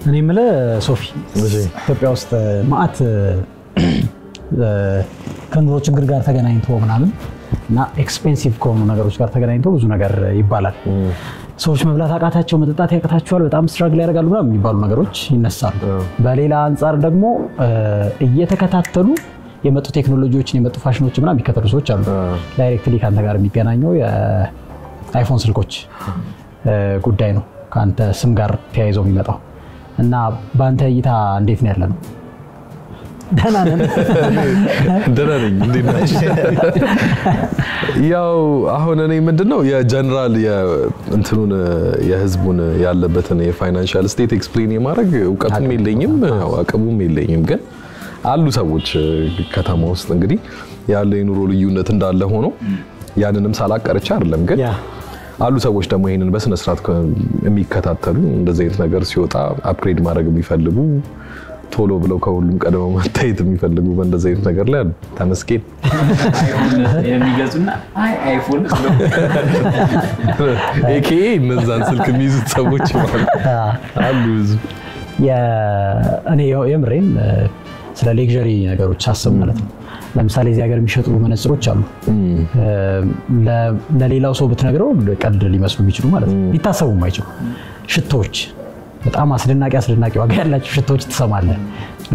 እኔ የምልህ ሶፊ ኢትዮጵያ ውስጥ ማአት ከኑሮ ችግር ጋር ተገናኝቶ ምናምን እና ኤክስፔንሲቭ ከሆኑ ነገሮች ጋር ተገናኝቶ ብዙ ነገር ይባላል ሰዎች መብላት አቃታቸው መጠጣት ያቃታቸዋል በጣም ስትራግል ያደርጋሉ ምናምን የሚባሉ ነገሮች ይነሳሉ በሌላ አንፃር ደግሞ እየተከታተሉ የመጡ ቴክኖሎጂዎችን የመጡ ፋሽኖች ምናምን የሚከተሉ ሰዎች አሉ ዳይሬክትሊ ካንተ ጋር የሚገናኘው የአይፎን ስልኮች ጉዳይ ነው ካንተ ስም ጋር ተያይዞ የሚመጣው እና ባንተ እይታ እንዴት ነው ያለው ደህና ነን እንዴት ነሽ ያው አሁን እኔ ምንድነው የጀነራል የእንትኑን የህዝቡን ያለበትን የፋይናንሻል ስቴት ኤክስፕሌን የማድረግ ዕውቀቱም የለኝም አቅሙም የለኝም ግን አሉ ሰዎች ከተማ ውስጥ እንግዲህ ያለ የኑሮ ልዩነት እንዳለ ሆኖ ያንንም ሳላቀርቻ አይደለም ግን አሉ ሰዎች ደግሞ ይሄንን በስነ ስርዓት የሚከታተሉ እንደዚህ አይነት ነገር ሲወጣ አፕግሬድ ማድረግ የሚፈልጉ ቶሎ ብለው ከሁሉም ቀደመው መታየት የሚፈልጉ በእንደዚህ አይነት ነገር ላይ ተመስገን የሚገዙና አይፎን ኤኬ እነዛን ስልክ የሚይዙት ሰዎች አሉ እኔ የምሬን ስለ ሌክዠሪ ነገሮች አስብ ማለት ነው ለምሳሌ እዚህ ሀገር የሚሸጡ መነጽሮች አሉ ለሌላው ሰው ብትነግረው ቀልድ ሊመስሉ የሚችሉ ማለት ነው ሊታሰቡ የማይችሉ ሽቶዎች በጣም አስደናቂ ዋጋ ያላቸው ሽቶዎች ትሰማለህ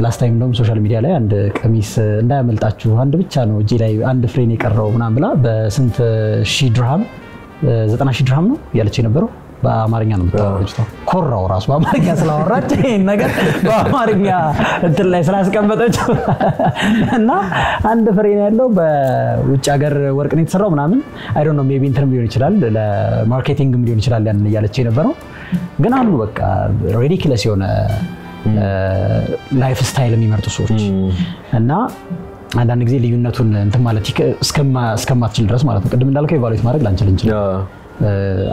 ላስት ታይም ደግሞ ሶሻል ሚዲያ ላይ አንድ ቀሚስ እንዳያመልጣችሁ አንድ ብቻ ነው እጂ ላይ አንድ ፍሬን የቀረው ምናምን ብላ በስንት ሺህ ድርሃም 90,000 ድርሃም ነው ያለች የነበረው በአማርኛ ነው የምታወራው ኮራው ራሱ በአማርኛ ስላወራች ይሄን ነገር በአማርኛ እንትን ላይ ስላስቀመጠች እና አንድ ፍሬን ያለው በውጭ ሀገር ወርቅ ነው የተሰራው ምናምን አይ ዶንት ኖ ሜቢ ኢንተርም ሊሆን ይችላል ለማርኬቲንግም ሊሆን ይችላል ያን ያለች የነበረው ግን አሉ በቃ ሪዲኩለስ የሆነ ላይፍ ስታይል የሚመርጡ ሰዎች እና አንዳንድ ጊዜ ልዩነቱን እንትን ማለት እስከማትችል ድረስ ማለት ነው ቅድም እንዳልከው ኢቫሉዌት ማድረግ ላንችል እንችላለን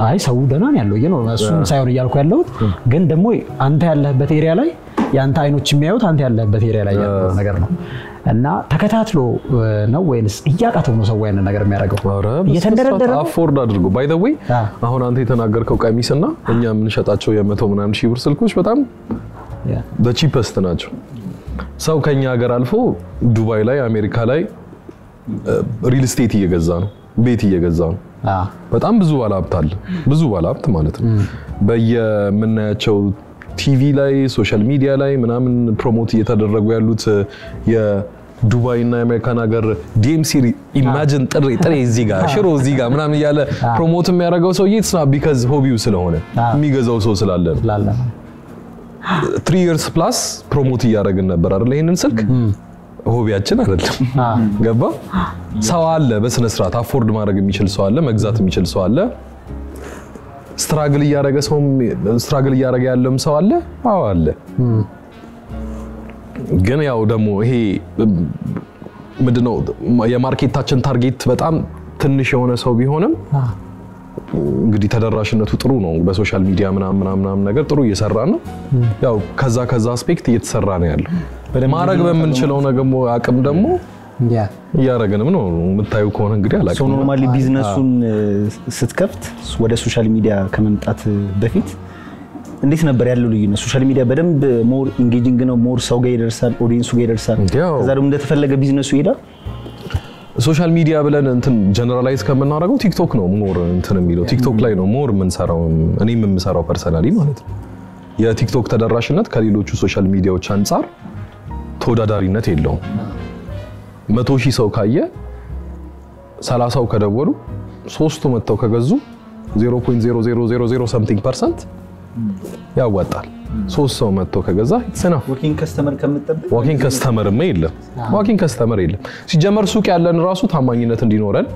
አይ ሰው ደህና ነው ያለው ነው እሱን ሳይሆን ያልኩ ያለሁት ግን ደግሞ አንተ ያለህበት ኤሪያ ላይ ያንተ አይኖች የሚያዩት አንተ ያለህበት ኤሪያ ላይ ያለው ነገር ነው እና ተከታትሎ ነው ወይስ እያቃተው ነው ሰው ያንን ነገር የሚያደርገው እየተንደረደረ አፎርድ አድርጎ ባይ ዘ ዌይ አሁን አንተ የተናገርከው ቀሚስና እኛ የምንሸጣቸው የ100 ምናምን ሺህ ብር ስልኮች በጣም the cheapest ናቸው ሰው ከኛ ሀገር አልፎ ዱባይ ላይ አሜሪካ ላይ ሪል ስቴት እየገዛ ነው ቤት እየገዛ ነው በጣም ብዙ ባለሀብት ማለት ነው በየምናያቸው ቲቪ ላይ ሶሻል ሚዲያ ላይ ምናምን ፕሮሞት እየተደረጉ ያሉት የዱባይ እና የአሜሪካን ሀገር ዲኤምሲ ኢማጂን ጥሬ እዚህ ጋር ሽሮ እዚህ ጋር ምናምን ያለ ፕሮሞት የሚያደርገው ሰው it's not because ሆቢው ስለሆነ የሚገዛው ሰው ስላለ ነው 3 years plus ፕሮሞት እያደረግን ነበር አይደል ይሄንን ስልክ ሆቢያችን አይደለም ገባ ሰው አለ በስነ ስርዓት አፎርድ ማድረግ የሚችል ሰው አለ መግዛት የሚችል ሰው አለ ስትራግል እያደረገ ያለም ሰው አለ አዎ አለ ግን ያው ደግሞ ይሄ ምንድነው የማርኬታችን ታርጌት በጣም ትንሽ የሆነ ሰው ቢሆንም እንግዲህ ተደራሽነቱ ጥሩ ነው በሶሻል ሚዲያ ምናምን ነገር ጥሩ እየሰራ ነው ያው ከዛ አስፔክት እየተሰራ ነው ያለው ማድረግ በመንችለው ነገር አቅም ደግሞ ያረጋንም ነው የምታዩ ከሆነ እንግዲህ አላቀም ሶ ኖርማሊ ቢዝነሱን ስትከፍት ወደ ሶሻል ሚዲያ ከመምጣት በፊት እንዴት ነበር ያለው ልዩነት ሶሻል ሚዲያ በደንብ ሞር ኢንጌጂንግ ነው ሞር ሰው ጋር ይደርሳል ኦዲየንሱ ጋር ይደርሳል ከዛ ደግሞ እንደተፈለገ ቢዝነሱ ይሄዳል ሶሻል ሚዲያ ብለን እንትን ጀነራላይዝ ከመናረገው ቲክቶክ ነው ሞር እንትን የሚለው ቲክቶክ ላይ ነው ሞር የምንሰራው እኔም የምሰራው ፐርሰናሊ ማለት ነው የቲክቶክ ተደራሽነት ከሌሎቹ ሶሻል ሚዲያዎች አንፃር ተወዳዳሪነት የለውም 100,000 ሰው ካየ 30ው ከደወሉ 3ቱ መተው ከገዙ 0.0000 something% ያዋጣል 3 ሰው መተው ከገዛ ይተሰና ወርኪንግ ከስተመር ከምትጠብቅ ወርኪንግ ከስተመር የለም ሲጀመር ሱቅ ያለን ራሱ ታማኝነት እንዲኖረን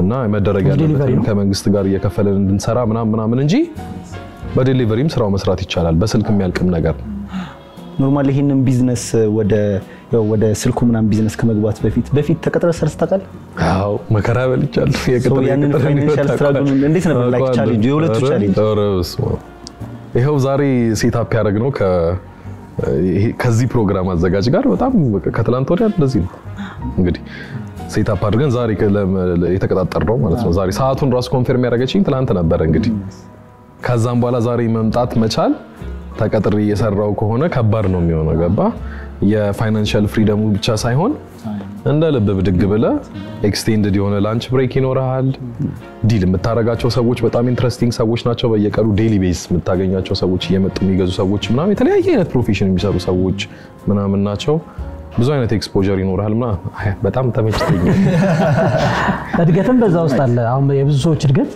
እና መደረግ ያለበት ከመንግስት ጋር እየከፈለን እንድንሰራ ምናምን እንጂ በዴሊቨሪም ስራው መስራት ይቻላል በስልክ የሚያልቅም ነገር ኖርማሊ ይሄንን ቢዝነስ ወደ ስልኩ ምናምን ቢዝነስ ከመግባት በፊት ተቀጥረ ሰርስ ታውቃል አዎ መከራ በልቻለሁ ያንን ፋይናንሻል ስትራግል እንዴት ነበር ላይክ ቻሌንጅ የሁለቱ ቻሌንጅ ይሄው ዛሬ ሴትአፕ ያደረግነው ከዚህ ፕሮግራም አዘጋጅ ጋር በጣም ከትላንት ወዲያ እንደዚህ ነው እንግዲህ ሴትአፕ አድርገን ዛሬ የተቀጣጠርነው ማለት ነው ዛሬ ሰዓቱን ራስ ኮንፈርም ያደረገችኝ ትላንት ነበር እንግዲህ ከዛም በኋላ ዛሬ መምጣት መቻል ተቀጥሬ እየሰራው ከሆነ ከባድ ነው የሚሆነው ገባ የፋይናንሻል ፍሪደሙ ብቻ ሳይሆን እንደ ልብ ብድግ ብለ ኤክስቴንድድ የሆነ ላንች ብሬክ ይኖርሃል ዲል የምታረጋቸው ሰዎች በጣም ኢንትረስቲንግ ሰዎች ናቸው በየቀኑ ዴይሊ ቤዝ የምታገኛቸው ሰዎች እየመጡ የሚገዙ ሰዎች ምናምን የተለያየ አይነት ፕሮፌሽን የሚሰሩ ሰዎች ምናምን ናቸው ብዙ አይነት ኤክስፖዠር ይኖርሃልና በጣም ተመችቶኛል እድገትም በዛ ውስጥ አለ አሁን የብዙ ሰዎች እድገት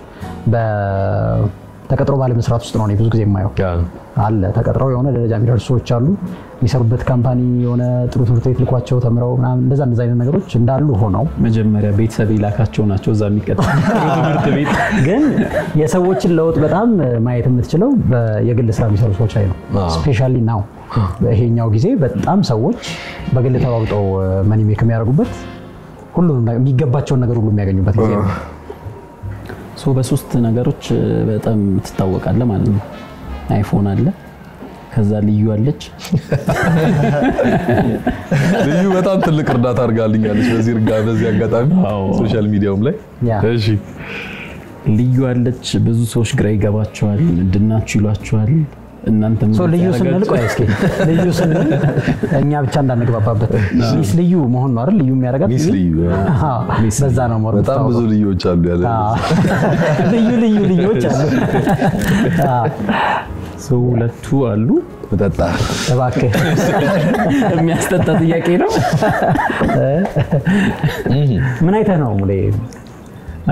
በተቀጥሮ ባለ መስራት ውስጥ ነው ብዙ ጊዜ የማየው አለ ተቀጥረው የሆነ ደረጃ የሚደርሱ ሰዎች አሉ የሚሰሩበት ካምፓኒ የሆነ ጥሩ ትምህርት ቤት ልኳቸው ተምረው ምናምን እንደዛ አይነት ነገሮች እንዳሉ ሆነው መጀመሪያ ቤተሰብ ይላካቸው ናቸው እዛ የሚቀጥለው ትምህርት ቤት ግን የሰዎችን ለውጥ በጣም ማየት የምትችለው የግል ስራ የሚሰሩ ሰዎች ላይ ነው ስፔሻሊ ናው በይሄኛው ጊዜ በጣም ሰዎች በግል ተዋውጠው መኒ ሜክ የሚያደርጉበት ሁሉንም የሚገባቸውን ነገር ሁሉ የሚያገኙበት ጊዜ ነው ሶ በሶስት ነገሮች በጣም ትታወቃለህ ማለት ነው አይፎን አለ ከዛ ልዩ አለች ልዩ በጣም ትልቅ እርዳታ አድርጋልኛለች በዚህ አጋጣሚ ሶሻል ሚዲያውም ላይ እሺ ልዩ አለች ብዙ ሰዎች ግራ ይገባቸዋል እንድናችሁ ይሏቸዋል እናንተም ልዩ ስንል ቆይ እስኪ ልዩ ስንል እኛ ብቻ እንዳንግባባበት ሚስ ልዩ መሆን ነው አይደል ልዩ የሚያደርጋት ሚስ ልዩ በዛ ነው ሞር በጣም ብዙ ልዩዎች አሉ ያለ ልዩዎች አሉ ሰው ሁለቱ አሉ ተጣጣ እባክህ የሚያስጠጣ ጥያቄ ነው ምን አይተህ ነው ሙሌ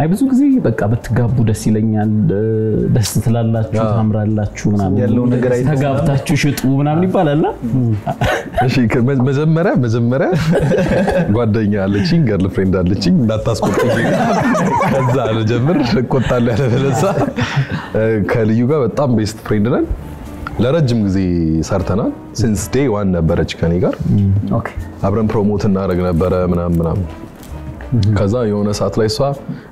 አይ ብዙ ጊዜ በቃ በትጋቡ ደስ ይለኛል ደስ ትላላችሁ ታምራላችሁ ምናምን ያለው ነገር አይተህ ተጋብታችሁ ሽጡ ምናምን ይባላል እሺ መጀመሪያ ጓደኛ አለችኝ ገርል ፍሬንድ አለችኝ እንዳታስቆጥኝ ከዛ ለጀምር እቆጣለሁ ያለበለዛ ከልዩ ጋር በጣም ቤስት ፍሬንድ ነን ለረጅም ጊዜ ሰርተናል since day 1 ነበረች ከኔ ጋር ኦኬ አብረን ፕሮሞት እናደርግ ነበር ምናምን ከዛ የሆነ ሰዓት ላይ እሷ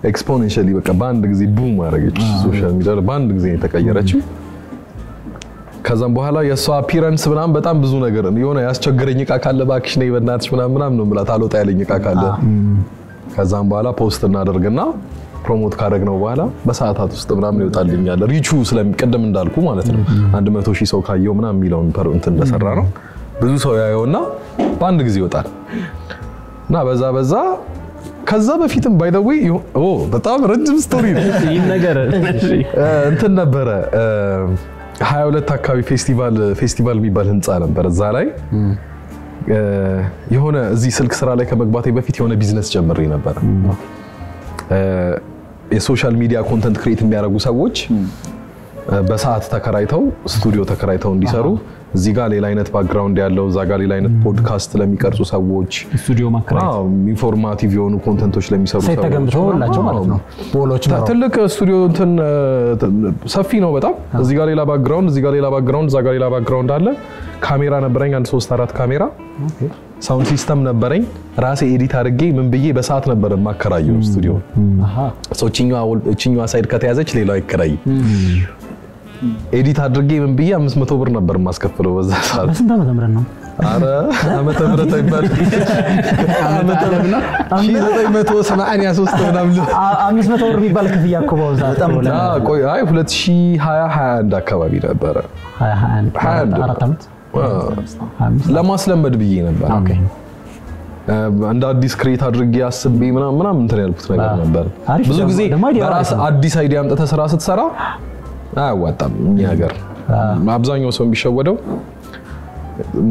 ኤክስፖኔንሻሊ በቃ በአንድ ጊዜ ቡም አደረገች ሶሻል ሚዲያ በአንድ ጊዜ ተቀየረችው ከዛም በኋላ የሷ አፒራንስ ምናምን በጣም ብዙ ነገር የሆነ ያስቸገረኝ እቃ ካለ ባክሽ ነይ በእናትሽ ምናምን ነው ማለት አልወጣ ያለኝ እቃ ካለ ከዛም በኋላ ፖስት እናደርግና ፕሮሞት ካደረግነው በኋላ በሰዓታት ውስጥ ምናምን ይወጣልኛል ሪቹ ስለሚቀደም እንዳልኩ ማለት ነው 100,000 ሰው ካየው ምናምን ሚሊዮን እንትን እንደሰራ ነው ብዙ ሰው ያየውና በአንድ ጊዜ ይወጣል እና በዛ ከዛ በፊትም ባይ ዘ ዌይ በጣም ረጅም ስቶሪ ነው ይሄን ነገር እንትን ነበረ 22 አካባቢ ፌስቲቫል የሚባል ህንጻ ነበር እዛ ላይ የሆነ እዚህ ስልክ ስራ ላይ ከመግባቴ በፊት የሆነ ቢዝነስ ጀምሬ ነበር የሶሻል ሚዲያ ኮንተንት ክሬት የሚያደርጉ ሰዎች በሰዓት ተከራይተው ስቱዲዮ ተከራይተው እንዲሰሩ እዚህ ጋር ሌላ አይነት ባክግራውንድ ያለው እዛ ጋር ሌላ አይነት ፖድካስት ለሚቀርጹ ሰዎች ስቱዲዮ ማከራየት ኢንፎርማቲቭ የሆኑ ኮንተንቶች ለሚሰሩ ሰዎች ተገምቶላቸው ማለት ነው ቦሎች ነው ትልቅ ስቱዲዮ እንትን ሰፊ ነው በጣም እዚህ ጋር ሌላ ባክግራውንድ እዚህ ጋር ሌላ ባክግራውንድ እዛ ጋር ሌላ ባክግራውንድ አለ ካሜራ ነበረኝ አንድ 3-4 ካሜራ ሳውንድ ሲስተም ነበረኝ ራሴ ኤዲት አድርጌ ምን ብዬ በሰዓት ነበር ማከራየው ስቱዲዮ እቺኛዋ ሳይድ ከተያዘች ሌላው አይከራይ ኤዲት አድርጌ ምን ብዬ 500 ብር ነበር ማስከፍለው በዛ ሰዓት ስንት ዓመተ ምህረት ነው አረ ዓመተ ምህረት አይባል ዓመተ ምህረት 1983 ምናምን 500 ብር የሚባል ክፍያ እኮ በዛ በጣም ቆይ አይ 2021 አካባቢ ነበር 21 4 ዓመት ለማስለመድ ብዬ ነበር ኦኬ እንደ አዲስ ክሬት አድርጌ አስቤ ምናምን እንትን ያልኩት ነገር ነበር ብዙ ጊዜ በራስ አዲስ አይዲያ አምጥተህ ስራ ስትሰራ አያዋጣም እኛ ሀገር አብዛኛው ሰው የሚሸወደው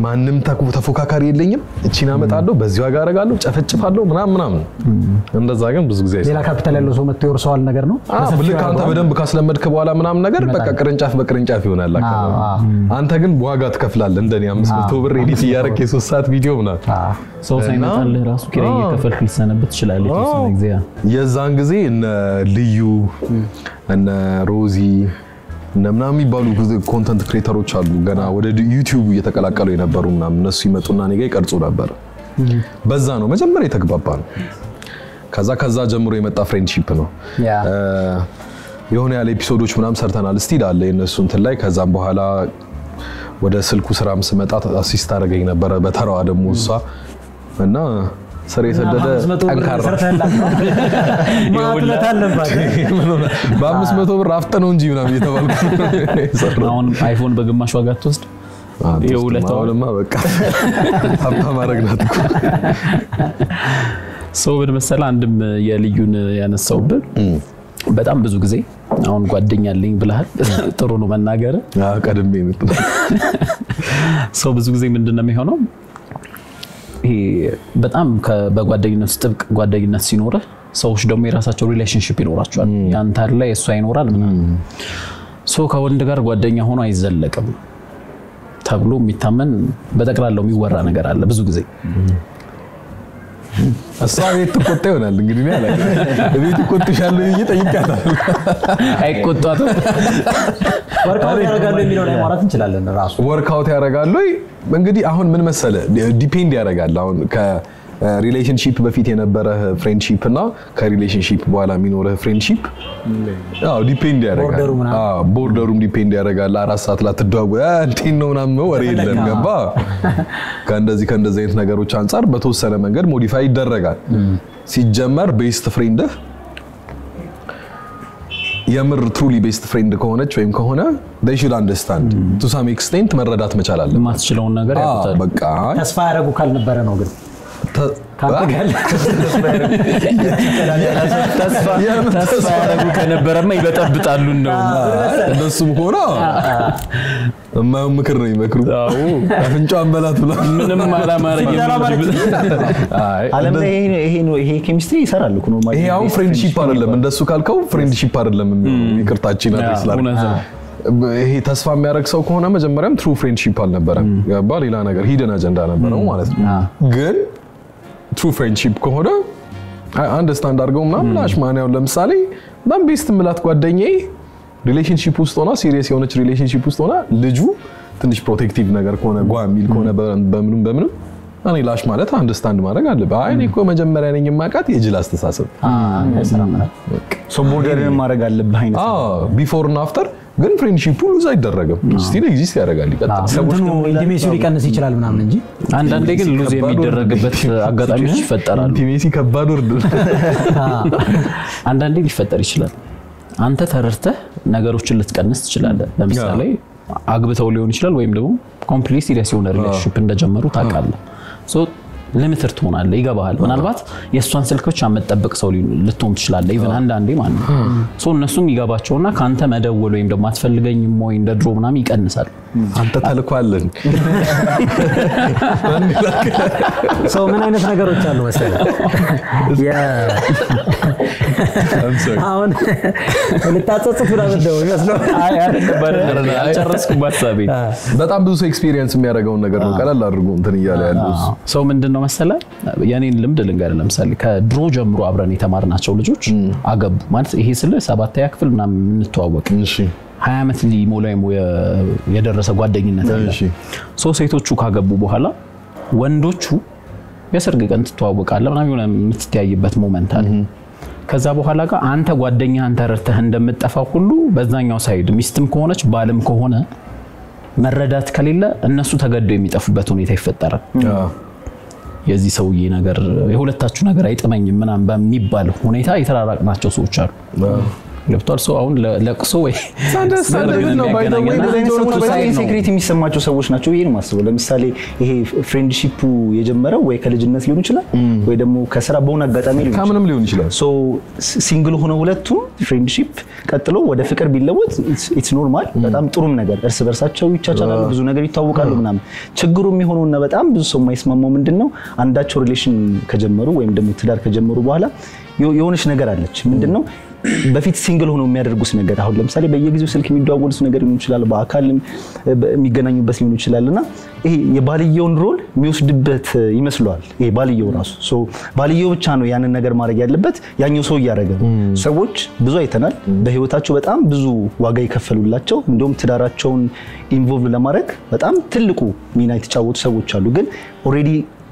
ማንንም ተፎካካሪ የለኝም እቺን አመጣለሁ በዚህ ዋጋ አረጋለሁ ጨፈጭፋለሁ ምናምን እንደዛ ግን ብዙ ጊዜ ሌላ ካፒታል ያለው ሰው መጥቶ ይወርሰዋል ነገር ነው ልክ አንተ በደንብ ካስለመድክ በኋላ ምናምን ነገር በቃ ቅርንጫፍ በቅርንጫፍ ይሆናል አንተ ግን ዋጋ ትከፍላለህ እንደኔ 500 ብር ኤዲት ያደረክ የ3 ሰዓት ቪዲዮ ምናምን ሰው ሳይመጣልህ ራሱ ኪራይ እየከፈልክ ልሰነበት ትችላለህ የተወሰነ ጊዜ የዛን ጊዜ እነ ልዩ እነ ሮዚ ምናምን የሚባሉ ኮንተንት ክሬተሮች አሉ ገና ወደ ዩቲዩብ እየተቀላቀሉ የነበሩ ምናምን እነሱ ይመጡና እኔ ጋር ይቀርጹ ነበር በዛ ነው መጀመሪያ የተግባባን ከዛ ጀምሮ የመጣ ፍሬንድሺፕ ነው የሆነ ያለ ኤፒሶዶች ምናምን ሰርተናል ስቲል አለ የነሱ እንትን ላይ ከዛም በኋላ ወደ ስልኩ ስራም ስመጣ አሲስት አደረገኝ ነበር በተራዋ ደግሞ እሷ እና ስር የሰደደ ጠንካራ ማጥለት አለባት በ500 ብር አፍጠነው እንጂ ምናምን እየተባልኩ አሁን አይፎን በግማሽ ዋጋ ተወስድ የሁለታውንማ በቃ ሀብታም ማድረግናት እኮ ሰው በመሰለ አንድም የልዩን ያነሳውበት በጣም ብዙ ጊዜ አሁን ጓደኛ አለኝ ብለሃል ጥሩ ነው መናገር ቀድሜ ነው ሰው ብዙ ጊዜ ምንድነው የሚሆነው ይሄ በጣም በጓደኝነት ጥብቅ ጓደኝነት ሲኖር ሰዎች ደግሞ የራሳቸው ሪሌሽንሺፕ ይኖራቸዋል ያንተ አለ እሱ አይኖራል ምናምን ሰው ከወንድ ጋር ጓደኛ ሆኖ አይዘለቅም ተብሎ የሚታመን በጠቅላላው የሚወራ ነገር አለ ብዙ ጊዜ አሳቤት ተቆጣ ይሆናል እንግዲህ ነው ያለ ቤት ቆጥሻለሁ እየጠይቃታል አይቆጣትም ወርካውት ያደርጋሉ የሚለው ላይ ማውራት እንችላለን ራሱ ወርካውት ያደርጋሉ እንግዲህ አሁን ምን መሰለ ዲፔንድ ያደርጋል አሁን ከሪሌሽንሺፕ በፊት የነበረ ፍሬንድሺፕ እና ከሪሌሽንሺፕ በኋላ የሚኖር ፍሬንድሺፕ ዲፔንድ ያደርጋል ቦርደሩም ዲፔንድ ያደርጋል 4 ሰዓት ላትደዋወ እንዴት ነው ምናምን ወሬ የለም ገባ ከእንደዚህ አይነት ነገሮች አንፃር በተወሰነ መንገድ ሞዲፋይ ይደረጋል ሲጀመር ቤስት ፍሬንድ የምር ትሩሊ ቤስት ፍሬንድ ከሆነች ወይም ከሆነ they should understand to some extent መረዳት መቻል አለ ማስችለውን ነገር ያውቁታል በቃ ተስፋ ያደርጉ ካልነበረ ነው ግን ካንተጋል ተስፋ ያደርጉ ከነበረማ ይበጠብጣሉ ነው እነሱም ሆነ ምክር ነው ይመክሩ አፍንጫን በላት ብላ ምንም አላማረኝ አለም ይሄ ኬሚስትሪ ይሰራል እኮ ነው ይሄ አሁን ፍሬንድሺፕ አይደለም እንደሱ ካልከው ፍሬንድሺፕ አይደለም ይቅርታችን አድርስላል ይሄ ተስፋ የሚያደርግ ሰው ከሆነ መጀመሪያም ትሩ ፍሬንድሺፕ አልነበረም ያባ ሌላ ነገር ሂደን አጀንዳ ነበረው ማለት ነው ግን ትሩ ፍሬንድሺፕ ከሆነ አንደርስታንድ አድርገው ምናምን ላሽ ማን ያው ለምሳሌ በጣም ቤስት ምላት ጓደኛዬ ሪሌሽንሺፕ ውስጥ ሆና ሲሪየስ የሆነች ሪሌሽንሺፕ ውስጥ ሆና ልጁ ትንሽ ፕሮቴክቲቭ ነገር ከሆነ ጓሚል ከሆነ በምንም እኔ ላሽ ማለት አንደርስታንድ ማድረግ አለበት አይ እኔ እኮ መጀመሪያ ነኝ የማውቃት የጅል አስተሳሰብ ሶ ቦርደርን ማድረግ አለበት አይነት ቢፎር እና አፍተር ግን ፍሬንድሺፕ ሉዝ አይደረግም ስቲል ኤግዚስት ያደርጋል ይቀጥላል ሰዎች ነው ኢንቲሜሲው ሊቀንስ ይችላል ምናምን እንጂ አንዳንዴ ግን ሉዝ የሚደረግበት አጋጣሚዎች ይፈጠራሉ ኢንቲሜሲ ከባድ ወርድ አንዳንዴ ሊፈጠር ይችላል አንተ ተረርተህ ነገሮችን ልትቀንስ ትችላለህ ለምሳሌ አግብተው ሊሆን ይችላል ወይም ደግሞ ኮምፕሊት ሲሪየስ የሆነ ሪሌሽንሺፕ እንደጀመሩ ታውቃለህ ሶ ሊሚትድ ትሆናለህ ይገባሃል ምናልባት የሷን ስልኮች አመጣበቅ ሰው ልትሆን ትችላለህ ኢቭን አንዳንዴ ማለት ነው ሶ እነሱም ይገባቸውና ካንተ መደወል ወይም ደግሞ አትፈልገኝም ወይ እንደ ድሮ ምናምን ይቀንሳል አንተ ተልኳለን ሶ ምን አይነት ነገሮች አሉ መሰለህ አሁን ልታጸጽፍ ነው ይመስለው አይ አይደለም አልጨረስኩም ሐሳቤ በጣም ብዙ ሰው ኤክስፒሪየንስ የሚያደርገው ነገር ነው ቀላል አድርጎ እንትን ይያለ ያለው ሰው ምንድነው መሰለህ የኔን ልምድ ልንገር ለምሳሌ ከድሮ ጀምሮ አብረን የተማርናቸው ልጆች አገቡ ማለት ይሄ ስለ 7ኛ ክፍል ምናምን እንተዋወቅ እሺ 20 አመት ሊሞላው የደረሰ ጓደኝነት አለ ሶ ሴቶቹ ካገቡ በኋላ ወንዶቹ የሰርግ ቀን ተተዋወቃለህ ምናምን የሆነ የምትተያይበት ሞመንት አለ ከዛ በኋላ ጋር አንተ ጓደኛ አንተ ረተህ እንደምትጠፋው ሁሉ በዛኛው ሳይድ ሚስትም ከሆነች ባልም ከሆነ መረዳት ከሌለ እነሱ ተገደው የሚጠፉበት ሁኔታ ይፈጠራል የዚህ ሰውዬ ነገር የሁለታችሁ ነገር አይጥመኝም ምናምን በሚባል ሁኔታ የተራራቅናቸው ሰዎች አሉ ለብቷል ሰው አሁን ለቅሶ ወይ ነው ባይ ዘ ወይ ሴክሬት የሚሰማቸው ሰዎች ናቸው ይሄን ማስበው ለምሳሌ ይሄ ፍሬንድሺፑ የጀመረው ወይ ከልጅነት ሊሆን ይችላል ወይ ደግሞ ከስራ በሆነ አጋጣሚ ሊሆን ከምንም ሊሆን ይችላል ሶ ሲንግል ሆነው ሁለቱም ፍሬንድሺፕ ቀጥሎ ወደ ፍቅር ቢለወጥ ኢትስ ኖርማል በጣም ጥሩም ነገር እርስ በርሳቸው ይቻቻላሉ ብዙ ነገር ይታወቃሉ ምናምን ችግሩ የሚሆነውና በጣም ብዙ ሰው የማይስማማው ምንድነው አንዳቸው ሪሌሽን ከጀመሩ ወይም ደግሞ ትዳር ከጀመሩ በኋላ የሆነች ነገር አለች ምንድነው በፊት ሲንግል ሆኖ የሚያደርጉት ነገር አሁን ለምሳሌ በየጊዜው ስልክ የሚደዋወሉት ነገር ሊሆን ይችላል በአካልም የሚገናኙበት ሊሆን ይችላልና ይሄ የባልየውን ሮል የሚወስድበት ይመስላል ይሄ ባልየው ራሱ ሶ ባልየው ብቻ ነው ያንን ነገር ማድረግ ያለበት ያኛው ሰው ያደረገ ሰዎች ብዙ አይተናል በህይወታቸው በጣም ብዙ ዋጋ ይከፈሉላቸው እንደውም ትዳራቸውን ኢንቮልቭ ለማድረግ በጣም ትልቁ ሚና የተጫወቱ ሰዎች አሉ ግን ኦሬዲ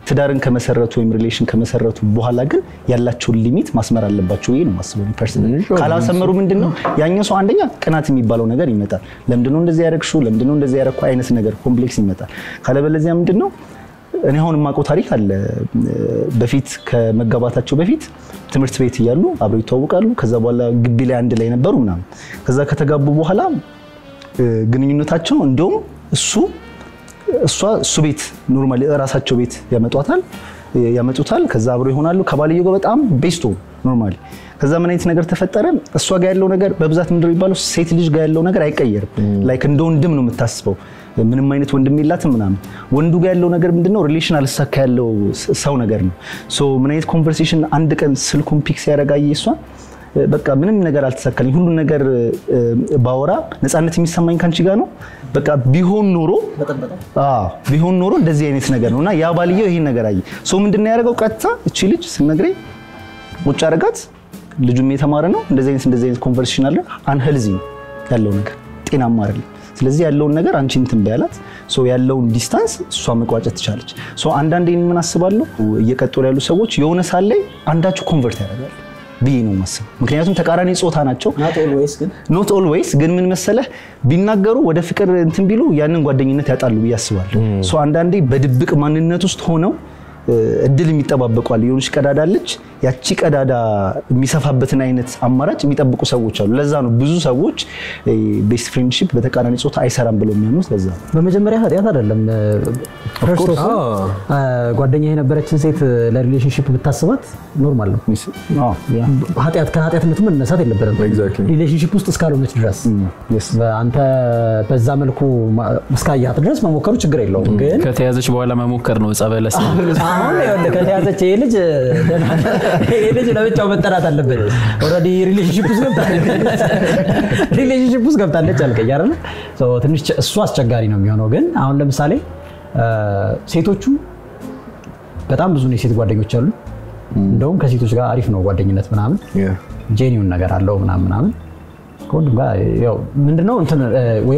ትዳርን ከመሰረቱ ወይም ሪሌሽን ከመሰረቱ በኋላ ግን ያላቸው ሊሚት ማስመር አለባቸው ይሄ ነው ማስበው ፐርሰናል ካላሰመሩ ምንድነው ያኛው ሰው አንደኛ ቅናት የሚባለው ነገር ይመጣል ለምንድነው እንደዚህ ያረክሹ ለምንድነው እንደዚህ ያረኩ አይነት ነገር ኮምፕሌክስ ይመጣል ካለበለዚያ ምንድነው እኔ አሁን የማውቀው ታሪክ አለ በፊት ከመጋባታቸው በፊት ትምህርት ቤት እያሉ አብረው ይተዋወቃሉ ከዛ በኋላ ግቢ ላይ አንድ ላይ ነበሩ ምናምን ከዛ ከተጋቡ በኋላ ግንኙነታቸው እንደውም እሱ ቤት ኖርማሊ ራሳቸው ቤት ያመጡታል ከዛ አብረው ይሆናሉ ከባልየው ጋር በጣም ቤስቶ ኖርማሊ ከዛ ምን አይነት ነገር ተፈጠረ እሷ ጋር ያለው ነገር በብዛት ምንድነው ይባለው ሴት ልጅ ጋር ያለው ነገር አይቀየርም ላይክ እንደ ወንድም ነው የምታስበው ምንም አይነት ወንድም የላትም ምናምን ወንዱ ጋር ያለው ነገር ምንድነው ሪሌሽን አልሳካ ያለው ሰው ነገር ነው ሶ ምን አይነት ኮንቨርሴሽን አንድ ቀን ስልኩን ፒክስ ያረጋየ እሷ በቃ ምንም ነገር አልተሳካልኝ ሁሉ ነገር ባወራ ነፃነት የሚሰማኝ ካንቺ ጋር ነው በቃ ቢሆን ኖሮ እንደዚህ አይነት ነገር ነውና ያ ባልየው ይሄን ነገር አይ ሶ ምንድነው ያደረገው ቀጥታ እቺ ልጅ ስነግረኝ ቁጭ አረጋት ልጁም የተማረ ነው እንደዚህ አይነት ኮንቨርሴሽን አለ አንሄልዚ ያለው ነገር ጤናማ አይደለም ስለዚህ ያለውን ነገር አንቺ እንትን በያላት ሶ ያለውን ዲስታንስ እሷ መቋጨት ትቻለች ሶ አንዳንዴ ምን አስባለሁ እየቀጠሉ ያሉ ሰዎች የሆነ ሳለ አንዳችሁ ኮንቨርት ያደርጋሉ ቢይ ነው ማሰብ ምክንያቱም ተቃራኒ ጾታ ናቸው not always ግን ምን መሰለህ ቢናገሩ ወደ ፍቅር እንትን ቢሉ ያንን ጓደኝነት ያጣሉ ብያስባለሁ ሶ አንዳንዴ በድብቅ ማንነት ውስጥ ሆነው እድል የሚጠባበቁ የሆነች ቀዳዳ አለች ያቺ ቀዳዳ የሚሰፋበትን አይነት አማራጭ የሚጠብቁ ሰዎች አሉ ለዛ ነው ብዙ ሰዎች ቤስት ፍሬንድሺፕ በተቃራኒ ጾታ አይሰራም ብለው የሚያምኑት ለዛ በመጀመሪያ ኃጢያት አይደለም ጓደኛዬ የነበረችን ሴት ለሪሌሽንሺፕ ብታስባት ኖርማል ነው ከኃጢያትነቱ መነሳት የለበትም ሪሌሽንሺፕ ውስጥ እስካልሆነች ድረስ አንተ በዛ መልኩ እስካያት ድረስ መሞከሩ ችግር የለውም ግን ከተያዘች በኋላ መሞከር ነው ጸበለስ አሁን ያለ ከተያዘች ልጅ ለብቻው መጠራት አለበት ኦሬዲ ሪሌሽንሺፕ ውስጥ ገብታለች አልከኝ አይደል ሶ ትንሽ እሱ አስቸጋሪ ነው የሚሆነው ግን አሁን ለምሳሌ ሴቶቹ በጣም ብዙ ነው ሴት ጓደኞች አሉ እንደውም ከሴቶች ጋር አሪፍ ነው ጓደኝነት ምናምን ጄኒውን ነገር አለው ምናምን ከወንድም ጋር ያው ምንድነው እንትን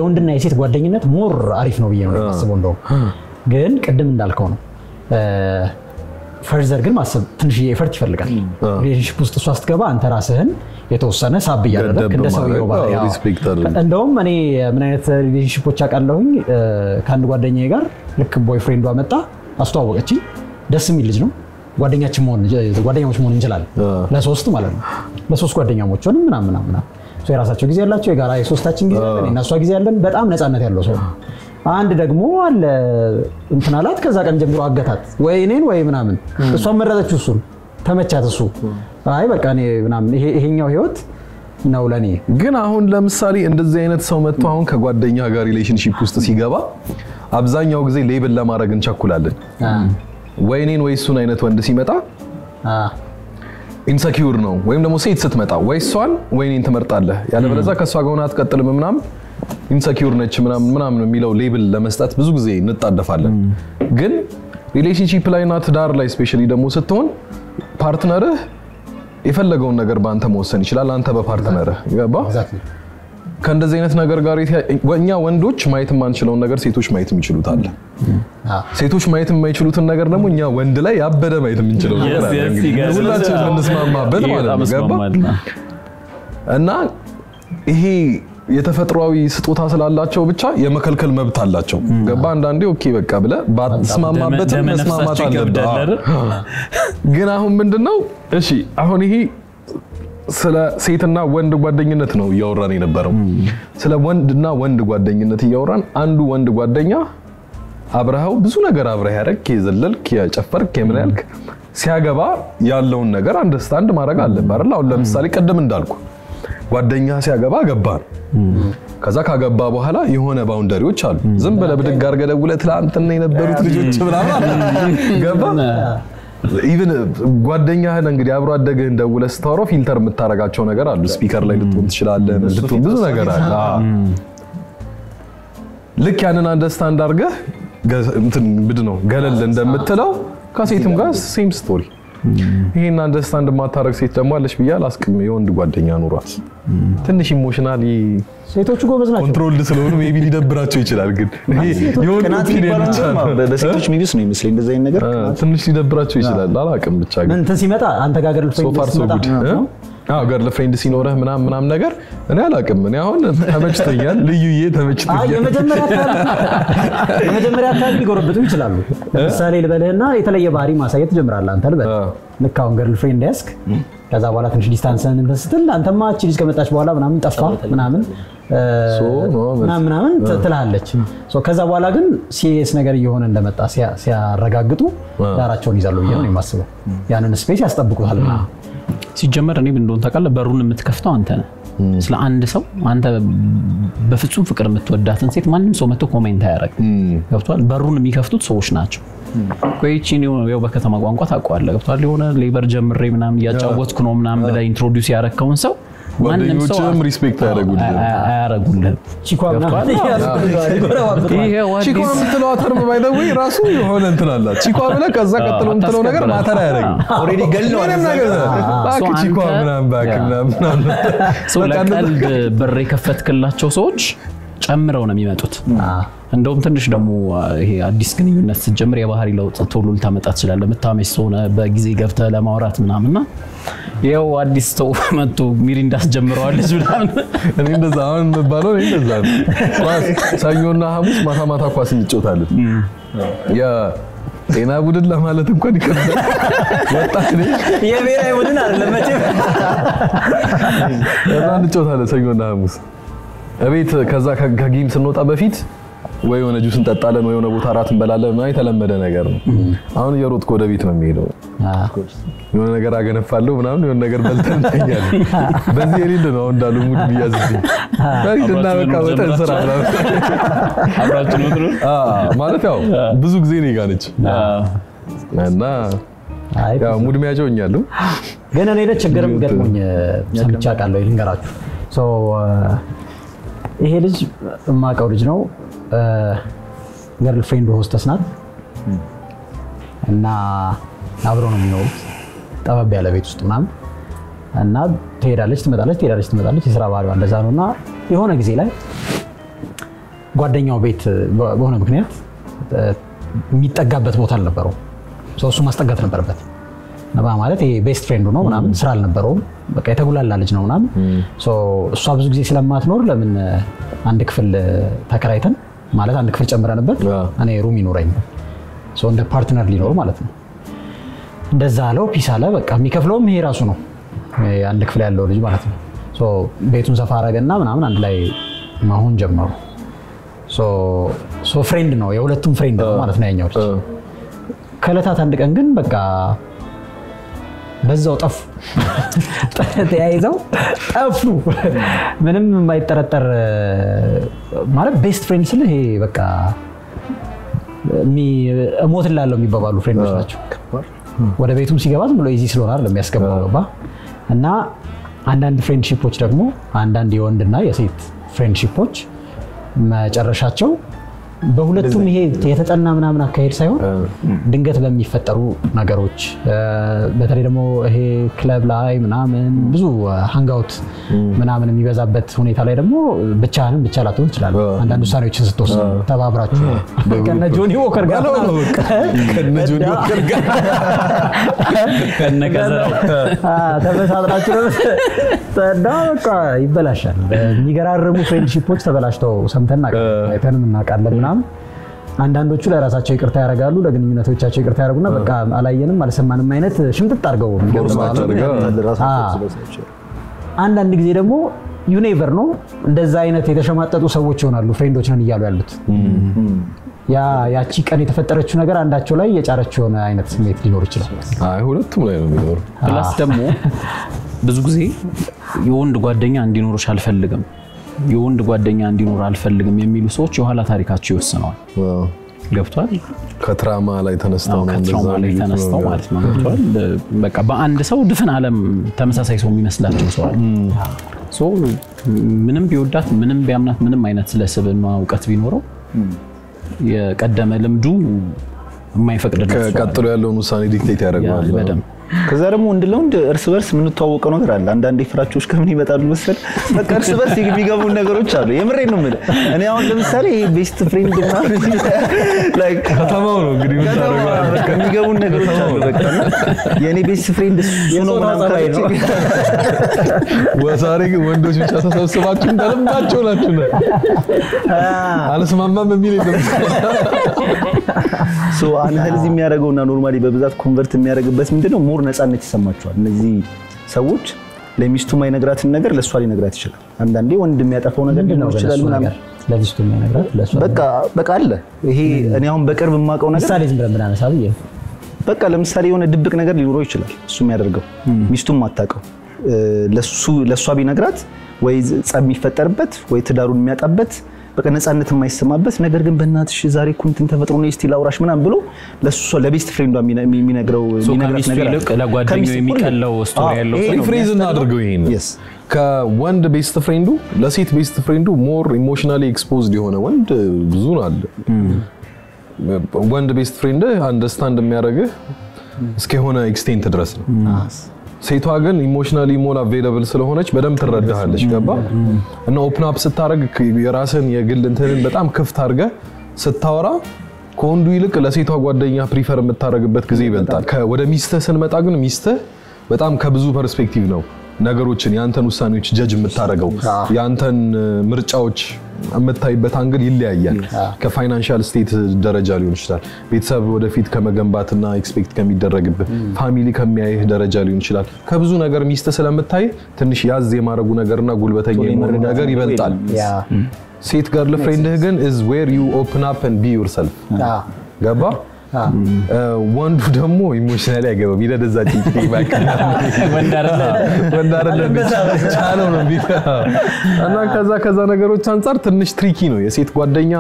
ወንድና የሴት ጓደኝነት ሞር አሪፍ ነው ብዬ ነው የማስበው እንደው ግን ቅድም እንዳልከው ነው ፈርዘር ግን ማሰብ ትንሽ ኤፈርት ይፈልጋል ሪሌሽንሺፕ ውስጥ እሷ ስትገባ አንተ ራስህን የተወሰነ ሳብ ያደረክ እንደ ሰውየው ባህሪ እንደውም እኔ ምን አይነት ሪሌሽንሺፖች አቃለሁኝ ከአንድ ጓደኛዬ ጋር ልክ ቦይፍሬንዷ መጣ አስተዋወቀችኝ ደስ የሚል ልጅ ነው ጓደኛሞች መሆን እንችላለን ለሶስት ማለት ነው ለሶስት ጓደኛሞች ሆነን ምናምን ሶ የራሳቸው ጊዜ ያላቸው የጋራ የሶስታችን ጊዜ ያለን እና እሷ ጊዜ ያለን በጣም ነፃነት ያለው ሰው አንድ ደግሞ አለ እንትናላት ከዛ ቀን ጀምሮ አገታት ወይ እኔን ወይ ምናምን እሷ መረጠችው እሱን ተመቻት እሱ አይ በቃ እኔ ምናምን ይሄኛው ህይወት ነው ለኔ ግን አሁን ለምሳሌ እንደዚህ አይነት ሰው መጥቶ አሁን ከጓደኛ ጋር ሪሌሽንሺፕ ውስጥ ሲገባ አብዛኛው ጊዜ ሌብል ለማድረግ እንቸኩላለን ወይ እኔን ወይ እሱን አይነት ወንድ ሲመጣ ኢንሰኪዩር ነው ወይም ደግሞ ሴት ስትመጣ ወይ እሷን ወይ እኔን ትመርጣለህ ያለበለዚያ ከሷ ጋር ሆነ አትቀጥልም ምናምን ኢንሰኪዩር ነች ምናምን የሚለው ሌብል ለመስጠት ብዙ ጊዜ እንጣደፋለን ግን ሪሌሽንሺፕ ላይና ትዳር ላይ ስፔሻሊ ደግሞ ስትሆን ፓርትነርህ የፈለገውን ነገር ባንተ መወሰን ይችላል አንተ በፓርትነርህ ይገባ ከእንደዚህ አይነት ነገር ጋር እኛ ወንዶች ማየት የማንችለውን ነገር ሴቶች ማየት የሚችሉት አለ ሴቶች ማየት የማይችሉትን ነገር ደግሞ እኛ ወንድ ላይ ያበደ ማየት የምንችለው ነገር አለ ሁላችንም እንስማማበት ማለት ነው ገባ እና ይሄ የተፈጥሯዊ ስጦታ ስላላቸው ብቻ የመከልከል መብት አላቸው ገባ አንዳንዴ ኦኬ በቃ ብለ ባትስማማበት መስማማት አለበት ግን አሁን ምንድነው እሺ አሁን ይሄ ስለ ሴትና ወንድ ጓደኝነት ነው ያወራን የነበረው ስለ ወንድና ወንድ ጓደኝነት ያወራን አንዱ ወንድ ጓደኛ አብረሃው ብዙ ነገር አብረህ ያረክ የዘለልክ ያጨፈርክ የምንልክ ሲያገባ ያለውን ነገር አንደርስታንድ ማድረግ አለበት አይደል አሁን ለምሳሌ ቀደም እንዳልኩ ጓደኛ ሲያገባ ገባን ከዛ ካገባ በኋላ የሆነ ባውንደሪዎች አሉ ዝም ብለ ብድግ አርገ ደውለህ ትላንትና የነበሩት ልጆች ምናምን ገባ ኢቭን ጓደኛህን እንግዲህ አብሮ አደገህ እንደውለህ ስታወራው ፊልተር የምታረጋቸው ነገር አሉ ስፒከር ላይ ልትሆን ትችላለህ ልትሆን ብዙ ነገር አለ ልክ ያንን አንደርስታንድ አርገህ እንትን ብድነው ገለል እንደምትለው ከሴትም ጋር ሴም ስቶሪ ይሄን አንደርስታንድ ማታረግ ሴት ደግሞ አለሽ ብያል አስቀም የወንድ ጓደኛ ኑሯት ትንሽ ኢሞሽናሊ ሴቶቹ ጎበዝ ናቸው ኮንትሮልድ ስለሆኑ ሜቢ ሊደብራቸው ይችላል ግን የወንድ ኦፒኒየን ይችላል በሴቶች ሚዲስ ነው የሚመስለኝ እንደዚህ አይነት ነገር ትንሽ ሊደብራቸው ይችላል አላቅም ብቻ ግን እንትን ሲመጣ አንተ ጋር ገርል ፍሬንድ ሲመጣ ገርል ፍሬንድ ሲኖርህ ምናምን ነገር እኔ አላውቅም እኔ አሁን ተመችቶኛል ልዩዬ ተመችቶኛል የመጀመሪያ አካባቢ ሊጎረብጡ ይችላሉ ለምሳሌ ልበልህና የተለየ ባህሪ ማሳየት ጀምራለህ አንተ ልበል ልክ አሁን ገርል ፍሬንድ ያስክ ከዛ በኋላ ትንሽ ዲስታንስን እንትን ስትል አንተማ እቺ ልጅ ከመጣች በኋላ ምናምን ጠፋ ምናምን ምናምን ትላለች ከዛ በኋላ ግን ሲሪየስ ነገር እየሆነ እንደመጣ ሲያረጋግጡ ዳራቸውን ይዛሉ ብዬ ነው የማስበው ያንን ስፔስ ያስጠብቁታልና ሲጀመር እኔ እንደሆነ ታውቃለህ በሩን የምትከፍተው አንተ ነህ ስለ አንድ ሰው አንተ በፍጹም ፍቅር የምትወዳትን ሴት ማንንም ሰው መጥቶ ኮሜንት አያረግም ገብቷል በሩን የሚከፍቱት ሰዎች ናቸው ቆይቺ ነው በከተማ ቋንቋ ታውቀዋለህ ገብቷል የሆነ ሌበር ጀምሬ ምናምን ያጫወትኩ ነው ምናምን ብለህ ኢንትሮዲዩስ ያረከውን ሰው ማንንም ሰው ሪስፔክት አያረጉልህ ቺኳ ምናምን ቺኳ ምትለው ተርም ባይደው ራሱ የሆነ እንትን አላት ቺኳ ብለህ ከዛ ቀጥሎ ምትለው ነገር ማተር አያረግም ኦሬዲ ገለው ነገር ባክ ቺኳ ምናምን ባክ ምናምን ሰው ለቀልድ በር የከፈትክላቸው ሰዎች ጨምረው ነው የሚመጡት እንደውም ትንሽ ደግሞ ይሄ አዲስ ግንኙነት ስትጀምር የባህሪ ለውጥ ቶሎ ልታመጣ ትችላለህ መታመሽ ሆነ በጊዜ ገብተህ ለማውራት ምናምንና ያው አዲስ ሰው መጥቶ ሚሪንዳስ ጀምረዋለች ምናምን እኔ እንደዛ አሁን መባለው እኔ እንደዛ ኳስ ሰኞና ሐሙስ ማታ ኳስ እንጫወታለን ያ ጤና ቡድን ለማለት እንኳን ይከብዳል ወጣት ነኝ የብሔራዊ ቡድን አይደለም መቼም እንጫወታለን ሰኞና ሐሙስ እቤት ከዛ ከጌም ስንወጣ በፊት ወይ የሆነ ጁስ እንጠጣለን ወይ የሆነ ቦታ ራት እንበላለን ማለት የተለመደ ነገር ነው አሁን የሮጥኩ ወደ ቤት ነው የሚሄደው የሆነ ነገር አገነፋለሁ ምናምን የሆነ ነገር በልተን እንተኛለን በዚህ የሌለ ነው እንዳሉ ሙድ ቢያዝብኝ ታሪክና በቃ ወጣን ስራ አብራችሁ ነው ማለት ያው ብዙ ጊዜ ነው ጋነች እና ያው ሙድ የሚያጨውኛለሁ ግን እኔ ለችግርም ገጥሞኝ ሰምቻ ቃለው ልንገራችሁ ይሄ ልጅ ማቀው ልጅ ነው ገርል ፍሬንድ ሆስተስ ናት እና አብረው ነው የሚኖሩት ጠበብ ያለ ቤት ውስጥ ምናምን እና ትሄዳለች ትመጣለች የሥራ ባህሪዋ እንደዛ ነውና የሆነ ጊዜ ላይ ጓደኛው ቤት በሆነ ምክንያት የሚጠጋበት ቦታ አልነበረው እሱ ማስጠጋት ነበረበት ነባ ማለት ይሄ ቤስት ፍሬንዱ ነው ምናምን ስራ አልነበረው በቃ የተጉላላ ልጅ ነው ምናምን እሷ ብዙ ጊዜ ስለማትኖር ለምን አንድ ክፍል ተከራይተን ማለት አንድ ክፍል ጨምረንበት እኔ ሩም ይኖረኝ እንደ ፓርትነር ሊኖር ማለት ነው እንደዛ አለው ፒስ አለ በቃ የሚከፍለውም ይሄ ራሱ ነው አንድ ክፍል ያለው ልጅ ማለት ነው ቤቱን ሰፋ አረገና ምናምን አንድ ላይ ማሁን ጀመሩ ፍሬንድ ነው የሁለቱም ፍሬንድ ነው ማለት ነው ያኛው ልጅ ከለታት አንድ ቀን ግን በቃ በዛው ጠፉ ተያይዘው ጠፉ ምንም የማይጠረጠር ማለት ቤስት ፍሬንድ ስለ ይሄ በቃ እሞትላለሁ የሚባባሉ ፍሬንዶች ናቸው ወደ ቤቱም ሲገባ ዝም ብሎ ኢዚ ስለሆነ አይደለም የሚያስገባው ገባ እና አንዳንድ ፍሬንድሺፖች ደግሞ አንዳንድ የወንድና የሴት ፍሬንድሺፖች መጨረሻቸው በሁለቱም ይሄ የተጠና ምናምን አካሄድ ሳይሆን ድንገት በሚፈጠሩ ነገሮች በተለይ ደግሞ ይሄ ክለብ ላይ ምናምን ብዙ ሃንጋውት ምናምን የሚበዛበት ሁኔታ ላይ ደግሞ ብቻህንም ብቻ ላትሆን ይችላል አንዳንድ ውሳኔዎችን ስትወስድ ተባብራችሁ ከነ ጆኒ ዎከር ጋር ከነ ከዛ ተበሳጥራችሁ በቃ ይበላሻል የሚገራርሙ ፍሬንድሺፖች ተበላሽተው ሰምተና አይተንም እናውቃለን አንዳንዶቹ ለራሳቸው ይቅርታ ያደርጋሉ ለግንኙነቶቻቸው ይቅርታ ያደርጉና በቃ አላየንም አልሰማንም አይነት ሽምጥጥ አድርገው አንዳንድ ጊዜ ደግሞ ዩ ኔቨር ነው እንደዛ አይነት የተሸማጠጡ ሰዎች ይሆናሉ ፍሬንዶች ነን ይያሉ ያሉት ያቺ ቀን የተፈጠረችው ነገር አንዳቸው ላይ የጫረችው የሆነ አይነት ስሜት ሊኖር ይችላል አይ ሁለቱም ላይ ነው የሚኖር ፕላስ ደግሞ ብዙ ጊዜ የወንድ ጓደኛ እንዲኖርሽ አልፈልግም የወንድ ጓደኛ እንዲኖር አልፈልግም የሚሉ ሰዎች የኋላ ታሪካቸው ይወስነዋል ገብቷል ከትራማ ላይ ተነስተው ነው ከትራማ ላይ ተነስተው ማለት ነው ገብቷል በቃ በአንድ ሰው ድፍን ዓለም ተመሳሳይ ሰው የሚመስላቸው ሰው ምንም ቢወዳት ምንም ቢያምናት ምንም አይነት ስለስብና ዕውቀት ቢኖረው የቀደመ ልምዱ የማይፈቅድለት ቀጥሎ ያለውን ውሳኔ ዲክቴት ያደርጋል በደም ከዛ ደግሞ ወንድ እርስ በርስ የምንተዋወቀው ነገር አለ። አንዳንዴ ፍራቾች ከምን ይመጣሉ መሰል በቃ እርስ በርስ የሚገቡ ነገሮች አሉ። የምሬን ነው የምልህ። እኔ አሁን ለምሳሌ ቤስት ፍሬንድ ላይክ ከተማው ነው እንግዲህ የሚገቡ ነገሮች አሉ። በቃ የኔ ቤስት ፍሬንድ ነው ማለት ነው። ወዛሬ ወንዶች ብቻ ተሰብስባችሁ እንደልባቸው ናችሁ ነው አልስማማም የሚል የለም። ሶ አንሄልዚ የሚያደርገውና ኖርማሊ በብዛት ኮንቨርት የሚያደርግበት ምንድነው ሞር ነፃነት ይሰማቸዋል። እነዚህ ሰዎች ለሚስቱ ማይነግራትን ነገር ለሷ ሊነግራት ይችላል። አንዳንዴ ወንድ የሚያጠፋው ነገር ሊኖር ይችላል ምናምን ለሚስቱ ማይነግራት ለሷ በቃ አለ። ይሄ እኔ አሁን በቅርብ የማውቀው ነገር ምሳሌ ዝም ብለን ብናነሳ ብዬ በቃ ለምሳሌ የሆነ ድብቅ ነገር ሊኖረው ይችላል እሱ የሚያደርገው ሚስቱም አታውቀው። ለሷ ቢነግራት ወይ ጸብ የሚፈጠርበት ወይ ትዳሩን የሚያጣበት በቃ ነፃነት የማይሰማበት ነገር ግን በእናትሽ ዛሬ ኩንትን ተፈጥሮ ነው እስቲ ላውራሽ ምናምን ብሎ ለሷ ለቤስት ፍሬንዷ የሚነግራት ነገር ለጓደኛው የሚቀለው ስቶሪ ያለው ሰው ፍሬዝ እናድርገው። ይሄን ከወንድ ቤስት ፍሬንዱ ለሴት ቤስት ፍሬንዱ ሞር ኢሞሽናሊ ኤክስፖዝድ የሆነ ወንድ ብዙ ነው አለ። ወንድ ቤስት ፍሬንድ አንደርስታንድ የሚያደርግህ እስከሆነ ኤክስቴንት ድረስ ነው። ሴቷ ግን ኢሞሽናሊ ሞር አቬሌብል ስለሆነች በደንብ ትረዳሃለች። ገባ እና ኦፕን አፕ ስታረግ የራስን የግል እንትንን በጣም ክፍት አድርገ ስታወራ ከወንዱ ይልቅ ለሴቷ ጓደኛ ፕሪፈር የምታረግበት ጊዜ ይበልጣል። ወደ ሚስትህ ስንመጣ ግን ሚስትህ በጣም ከብዙ ፐርስፔክቲቭ ነው ነገሮችን ያንተን ውሳኔዎች ጀጅ የምታረገው ያንተን ምርጫዎች የምታይበት አንግል ይለያያል። ከፋይናንሻል ስቴት ደረጃ ሊሆን ይችላል፣ ቤተሰብ ወደፊት ከመገንባትና ኤክስፔክት ከሚደረግበት ፋሚሊ ከሚያይህ ደረጃ ሊሆን ይችላል። ከብዙ ነገር ሚስት ስለምታይ ትንሽ ያዝ የማረጉ ነገርና ጉልበተኛ የመሆኑ ነገር ይበልጣል። ሴት ጋር ለፍሬንድህ ግን is where you open up and be yourself ገባ። ወንዱ ደግሞ ኢሞሽናሊ ያገባው ቢደዛ ጭንጭ ባካ ወንዳረለ ቻለው ነው ቢታ እና ከዛ ነገሮች አንፃር ትንሽ ትሪኪ ነው የሴት ጓደኛ።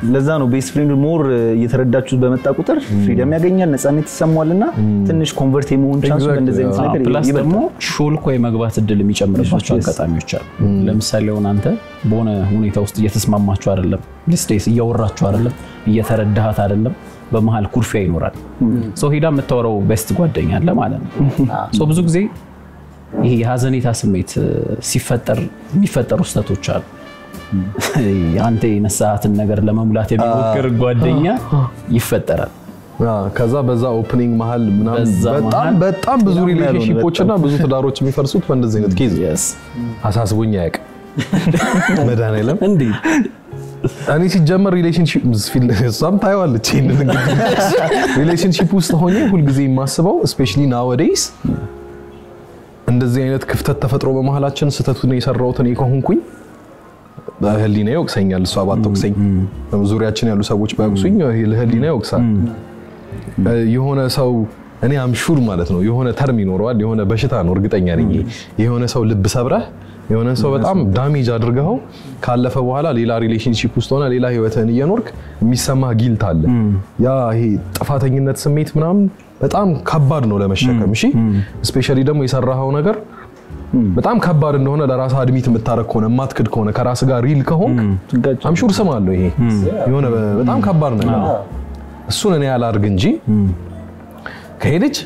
ለዛ ነው ቤስት ፍሬንድ ሞር እየተረዳችሁት በመጣ ቁጥር ፍሪደም ያገኛል፣ ነፃነት ይሰማዋልና ትንሽ ኮንቨርት የመሆን ቻንሱ እንደዚህ አይነት ነገር ይበልጥ ሾልኮ የመግባት እድል የሚጨምርባቸው አጋጣሚዎች አሉ። ለምሳሌ አንተ በሆነ ሁኔታ ውስጥ እየተስማማችሁ አይደለም፣ ሊስቴስ እያወራችሁ አይደለም፣ እየተረዳሃት አይደለም፣ በመሃል ኩርፊያ ይኖራል። ሶ ሄዳ የምታወራው ቤስት ጓደኛ አለ ማለት ነው። ሶ ብዙ ጊዜ ይሄ የሀዘኔታ ስሜት ሲፈጠር የሚፈጠሩ ስህተቶች አሉ። አንተ የነሳሃትን ነገር ለመሙላት የሚሞክር ጓደኛ ይፈጠራል። ከዛ በዛ ኦፕኒንግ መሃል ምናምን በጣም ብዙ ሪሌሽንሺፖችና ብዙ ትዳሮች የሚፈርሱት በእንደዚህ አይነት ኬዝ አሳስቦኝ አያውቅም። መድኃኒዓለም እንዴ እኔ ሲጀመር ሪሌሽንሺፕ ታይዋለች ሪሌሽንሺፕ ውስጥ ሆኜ ሁልጊዜ የማስበው ስፔሻሊ ናውዴይስ እንደዚህ አይነት ክፍተት ተፈጥሮ በመሃላችን ስህተቱን የሰራሁት እኔ ከሆንኩኝ በህሊና ይወቅሰኛል። እሷ ባትወቅሰኝ ዙሪያችን ያሉ ሰዎች ባይወቅሱኝ ለህሊና ይወቅሳል። የሆነ ሰው እኔ አምሹር ማለት ነው የሆነ ተርም ይኖረዋል፣ የሆነ በሽታ ነው እርግጠኛ ነኝ። የሆነ ሰው ልብ ሰብረህ የሆነ ሰው በጣም ዳሜጅ አድርገው ካለፈ በኋላ ሌላ ሪሌሽንሺፕ ውስጥ ሆነ ሌላ ህይወትን እየኖርክ የሚሰማህ ጊልት አለ። ያ ይሄ ጥፋተኝነት ስሜት ምናምን በጣም ከባድ ነው ለመሸከም። እሺ ስፔሻሊ ደግሞ የሰራኸው ነገር በጣም ከባድ እንደሆነ ለራስ አድሚት የምታረክ ከሆነ ማትክድ ከሆነ ከራስ ጋር ሪል ከሆንክ አምሹር ስማለሁ ይሄ የሆነ በጣም ከባድ ነገር እሱን እኔ ያላርግ እንጂ ከሄደች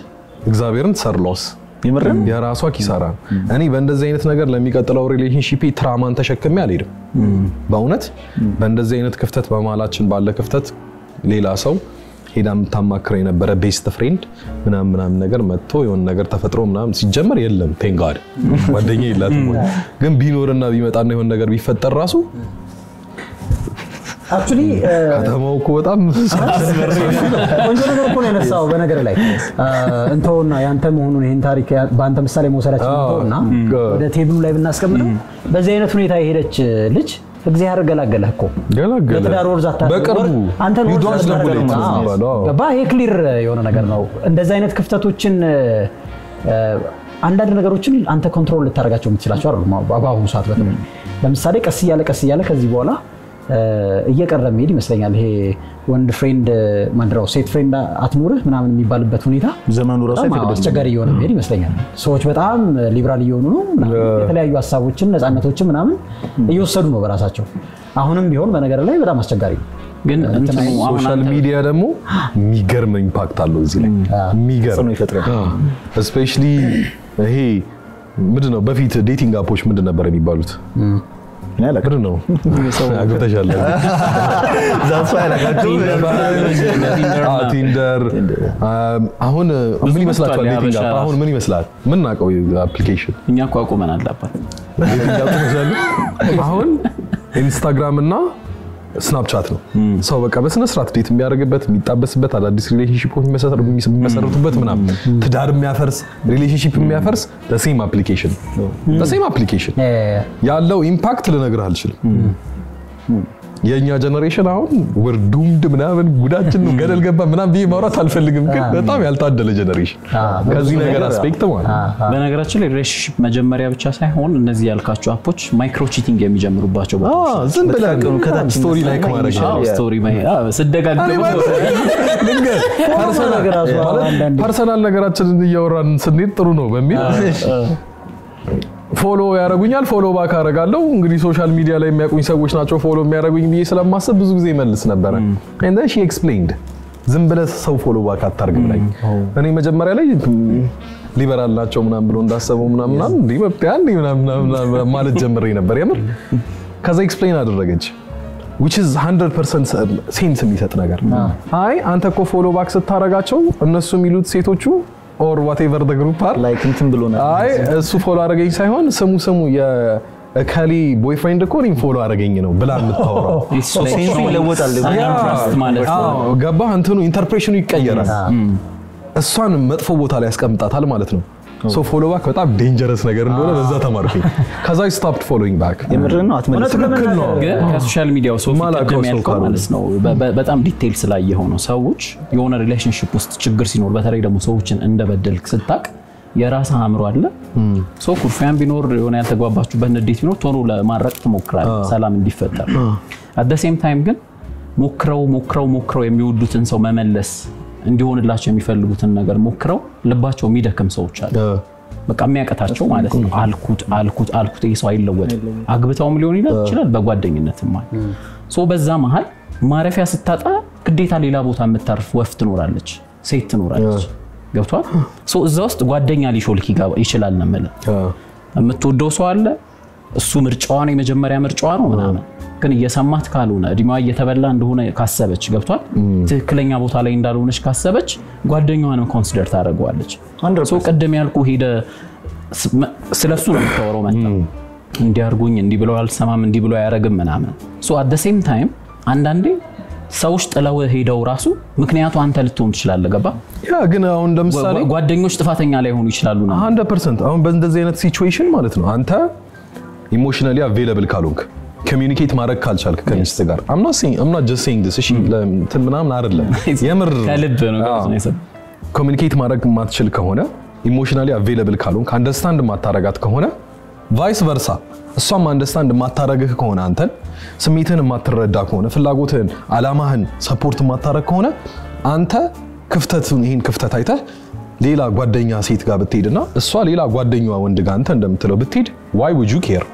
እግዚአብሔርን ሰርሎስ ይመረም የራሷ ኪሳራ። እኔ በእንደዚህ አይነት ነገር ለሚቀጥለው ሪሌሽንሺፕ ትራማን ተሸክሜ አልሄድም። በእውነት በእንደዚህ አይነት ክፍተት በመሃላችን ባለ ክፍተት ሌላ ሰው ሄዳም ታማክረ የነበረ ቤስት ፍሬንድ ምናምን ነገር መጥቶ የሆነ ነገር ተፈጥሮ ምናምን ሲጀመር የለም ቴንክ ጋድ ጓደኛ ይላልም ግን ቢኖርና ቢመጣና የሆነ ነገር ቢፈጠር ራሱ አክቹሊ ከተማው እኮ በጣም ቆንጆ ነገር እኮ ነው ያነሳው። በነገር ላይ እንተውና ያንተ መሆኑን ይሄን ታሪክ በአንተ ምሳሌ መውሰዳችን እንተውና ወደ ቴብሉ ላይ ብናስቀምጠው በዚህ አይነት ሁኔታ የሄደች ልጅ እግዚአብሔር ገላገለህ እኮ ለትዳር ወርዛታ በቅርቡ አንተ ነው ገባ። ይሄ ክሊር የሆነ ነገር ነው። እንደዚህ አይነት ክፍተቶችን አንዳንድ ነገሮችን አንተ ኮንትሮል ልታደርጋቸው የምትችላቸው አይደለም። በአሁኑ ሰዓት በተለይ ለምሳሌ ቀስ እያለ ከዚህ በኋላ እየቀረ መሄድ ይመስለኛል። ይሄ ወንድ ፍሬንድ ማንድራው ሴት ፍሬንድ አትኑርህ ምናምን የሚባልበት ሁኔታ ዘመኑ ራሱ አስቸጋሪ እየሆነ መሄድ ይመስለኛል። ሰዎች በጣም ሊበራል እየሆኑ ነው። የተለያዩ ሀሳቦችን ነፃነቶችን ምናምን እየወሰዱ ነው በራሳቸው። አሁንም ቢሆን በነገር ላይ በጣም አስቸጋሪ ነው። ግን እንትኑ ሶሻል ሚዲያ ደግሞ የሚገርም ኢምፓክት አለው እዚህ ላይ የሚገርም ነው ይፈጥራል ስፔሻሊ ይሄ ምንድነው በፊት ዴቲንግ አፖች ምንድን ነበር የሚባሉት ምንድን ነው አግብተሻል ዛሱ ያላጋችሁ ቲንደር አሁን ምን ይመስላችኋል ዴቲንግ አፕ አሁን ምን ይመስላል ምን ናቀው አፕሊኬሽን እኛ እኮ አቆመናል አባት አሁን ኢንስታግራም እና ስናፕቻት ነው ሰው በቃ በስነ ስርዓት ዴት የሚያደርግበት የሚጣበስበት አዳዲስ ሪሌሽንሺፖች የሚመሰረቱበት ምናምን ትዳር የሚያፈርስ ሪሌሽንሺፕ የሚያፈርስ the same application ያለው ኢምፓክት ልነግርህ አልችልም የኛ ጀነሬሽን አሁን we're doomed ምናምን ጉዳችን ነው ገደል ገባ ምናምን ቢይ ማውራት አልፈልግም ግን በጣም ያልታደለ ጀነሬሽን ከዚህ ነገር አስፔክት ማለት በነገራችን ላይ ሪሌሽንሺፕ መጀመሪያ ብቻ ሳይሆን እነዚህ ያልካቸው አፖች ማይክሮ ቺቲንግ የሚጀምሩባቸው ቦታዎች ዝም ብለህ ከታች ስቶሪ ላይክ ማድረግ ስቶሪ ስደጋግሙ ፐርሰናል ነገራችንን እያወራን ስንሄድ ጥሩ ነው በሚል ፎሎ ያረጉኛል ፎሎ ባክ አረጋለሁ እንግዲህ ሶሻል ሚዲያ ላይ የሚያቁኝ ሰዎች ናቸው ፎሎ የሚያረጉኝ ብዬ ስለማስብ ብዙ ጊዜ መልስ ነበር and then she explained ዝም ብለህ ሰው ፎሎ ባክ አታርግም ላይ እኔ መጀመሪያ ላይ ሊበራል ናቸው ምናምን ብሎ እንዳሰበው ምናምን እንዴ መብት ያንዴ ምናምን ማለት ጀምሬ ነበር የምር ከዛ ኤክስፕሌን አደረገች which is 100% ሴንስ የሚሰጥ ነገር አይ አንተ እኮ ፎሎ ባክ ስታረጋቸው እነሱ የሚሉት ሴቶቹ or whatever the group are like እንትን ብሎና አይ እሱ ፎሎ አረገኝ ሳይሆን ስሙ የካሊ ቦይፍሬንድ እኮ እኔን ፎሎ አረገኝ ነው ብላ የምታወራው ሴንሱ ይለወጣል ማለት ነው ገባህ እንትኑ ኢንተርፕሬሽኑ ይቀየራል እሷን መጥፎ ቦታ ላይ ያስቀምጣታል ማለት ነው so follow back በጣም ዴንጀረስ ነገር እንደሆነ በዛ ተማርኩኝ ከዛ I stopped following back የምር ነው አትመለስ ግን ከሶሻል ሚዲያው ሰው ፍቅም ያልከው ማለት ነው በጣም ዲቴል ስላየው ነው ሰዎች የሆነ ሪሌሽንሺፕ ውስጥ ችግር ሲኖር በተለይ ደግሞ ሰዎችን እንደበደልክ ስታቅ የራስህ አእምሮ አለ ሶ ኩርፊያን ቢኖር የሆነ ያልተግባባችሁበት ንዴት ቢኖር ቶሎ ለማረቅ ትሞክራለህ ሰላም እንዲፈጠር at the same time ግን ሞክረው የሚወዱትን ሰው መመለስ እንዲሆንላቸው የሚፈልጉትን ነገር ሞክረው ልባቸው የሚደክም ሰዎች አሉ በቃ የሚያቀታቸው ማለት ነው አልኩት ይሄ ሰው አይለወጥ አግብታውም ሊሆን ይችላል በጓደኝነትም ማለት ሶ በዛ መሃል ማረፊያ ስታጣ ግዴታ ሌላ ቦታ የምታርፍ ወፍ ትኖራለች ሴት ትኖራለች ገብቷል ሶ እዛ ውስጥ ጓደኛ ሊሾልክ ይችላል ነው ማለት የምትወደው ሰው አለ እሱ ምርጫዋ ነው የመጀመሪያ ምርጫዋ ነው ምናምን ግን እየሰማት ካልሆነ እዲማው እየተበላ እንደሆነ ካሰበች ገብቷል ትክክለኛ ቦታ ላይ እንዳልሆነች ካሰበች ጓደኛዋንም ኮንሲደር ታደርገዋለች ሶ ቀደም ያልኩ ሄደ ስለሱ ነው ተወረው መጣ እንዲያርጉኝ እንዲ ብለው አልሰማም እንዲ ብለው ያረግም ምናምን ሶ at the same time አንዳንዴ ሰዎች ጥለው ሄደው ራሱ ምክንያቱ አንተ ልትሆን ትችላለህ ገባ ያ ግን አሁን ለምሳሌ ጓደኞች ጥፋተኛ ላይ ሆኑ ይችላሉ ነው 100% አሁን በእንደዚህ አይነት ሲቹዌሽን ማለት ነው አንተ ኢሞሽናሊ አቬሌብል ካልሆንክ ኮሚኒኬት ማድረግ ካልቻልክ ከሚስት ጋር I'm not just saying this እሺ ምናምን አይደለም የምር ከልብ ነው ኮሚኒኬት ማድረግ ማትችል ከሆነ ኢሞሽናሊ አቬሌብል ካልሆንክ አንደርስታንድ ማታረጋት ከሆነ ቫይስ ቨርሳ እሷም አንደርስታንድ ማታረግህ ከሆነ አንተን ስሜትህን ማትረዳ ከሆነ ፍላጎትህን አላማህን ሰፖርት ማታረግ ከሆነ አንተ ይሄን ክፍተት አይተህ ሌላ ጓደኛ ሴት ጋር ብትሄድና እሷ ሌላ ጓደኛዋ ወንድ ጋር አንተ እንደምትለው ብትሄድ why would you care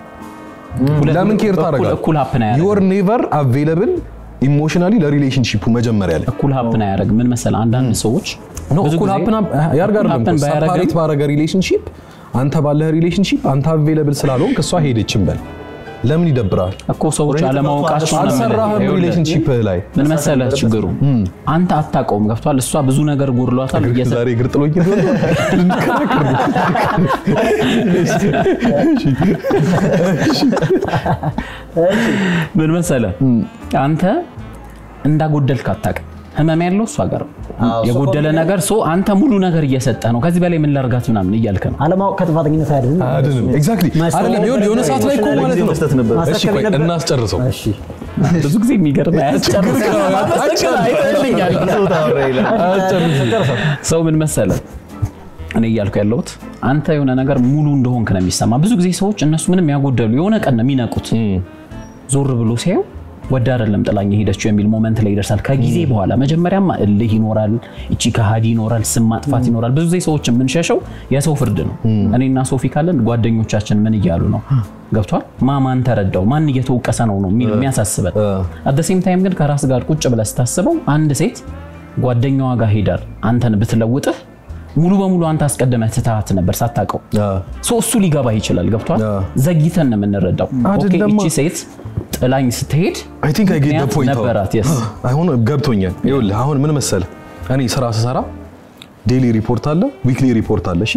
ለምን ኬር ታረጋለህ you are never available emotionally ለሪሌሽንሺፑ መጀመሪያ ላይ እኩል ሀፕን ያረግ ምን መሰለህ አንዳንድ ሰዎች እኩል ሀፕን ያርጋርለም ሰፓሬት ባረገ ሪሌሽንሺፕ አንተ ባለ ሪሌሽንሺፕ አንተ available ስላልሆንክ እሷ ሄደችም በል ለምን ይደብራል እኮ ሰዎች አለማውቃቸው ነው አልሰራህም ሪሌሽንሺፕ ላይ ምን መሰለህ ችግሩ አንተ አታውቀውም ገብቷል እሷ ብዙ ነገር ጎርሏታል ዛሬ እግር ጥሎኝ ምን መሰለህ አንተ እንዳጎደልክ አታውቅም ህመም ያለው እሷ ጋር የጎደለ ነገር ሶ አንተ ሙሉ ነገር እየሰጠህ ነው ከዚህ በላይ ምን ላርጋት ምናምን እያልከ ነው አለማው ከጥፋተኝነት አይደለም ኤግዛክትሊ አይደለም የሆነ ሰዓት ላይ እኮ ማለት ነው እሺ ቆይ እናስጨርሰው እሺ ብዙ ጊዜ የሚገርም ሰው ምን መሰለህ እኔ እያልኩ ያለሁት አንተ የሆነ ነገር ሙሉ እንደሆንክ ነው የሚሰማ ብዙ ጊዜ ሰዎች እነሱ ምንም ያጎደሉ የሆነ ቀን ነው የሚነቁት ዞር ብሎ ሲያዩ ወደ አይደለም ጥላኝ ሄደችው የሚል ሞመንት ላይ ይደርሳል ከጊዜ በኋላ መጀመሪያማ እልህ ይኖራል እቺ ከሃዲ ይኖራል ስም ማጥፋት ይኖራል ብዙ ጊዜ ሰዎች ምን ሸሸው የሰው ፍርድ ነው እኔና ሶፊ ካለን ጓደኞቻችን ምን ይያሉ ነው ገብቷል ማማን ተረዳው ማን እየተወቀሰ ነው የሚያሳስበን at the same time ግን ከራስ ጋር ቁጭ ብለህ ስታስበው አንድ ሴት ጓደኛዋ ጋር ሄዳር አንተን ብትለውጥህ ሙሉ በሙሉ አንተ አስቀድመህ ትታት ነበር ሳታቀው እሱ ሊገባ ይችላል ገብቷል ዘግይተን ነው የምንረዳው ኦኬ እቺ ሴት ጥላኝ ስትሄድ I think I get the point ነበራት yes አሁን ገብቶኛል ይኸውልህ አሁን ምን መሰለህ እኔ ስራ ስሰራ ዴሊ ሪፖርት አለ ዊክሊ ሪፖርት አለ እሺ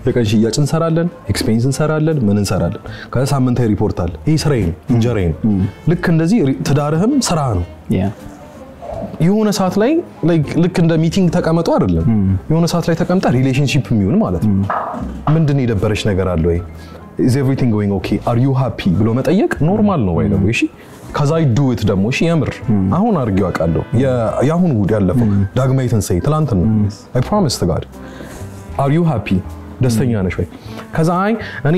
የቀን ሽያጭ እንሰራለን ኤክስፔንስ እንሰራለን ምን እንሰራለን ከሳምንታዊ ሪፖርት አለ ይሄ ስራዬ ነው እንጀራዬ ነው ልክ እንደዚህ ትዳርህም ስራ ነው የሆነ ሰዓት ላይ ልክ እንደ ሚቲንግ ተቀመጡ አይደለም የሆነ ሰዓት ላይ ተቀምጣ ሪሌሽንሺፕ የሚሆን ማለት ነው ምንድነው የደበረሽ ነገር አለ ወይ is everything going okay are you happy ብሎ መጠየቅ ኖርማል ነው ወይ ነው እሺ cuz I do it ደግሞ እሺ የምር አሁን አርጊው አቃለው ያሁን ጉድ ያለፈው ዳግማይተን ሰይ ትላንት ነው I promise to God are you happy ደስተኛ ነሽ ወይ ከዛ እኔ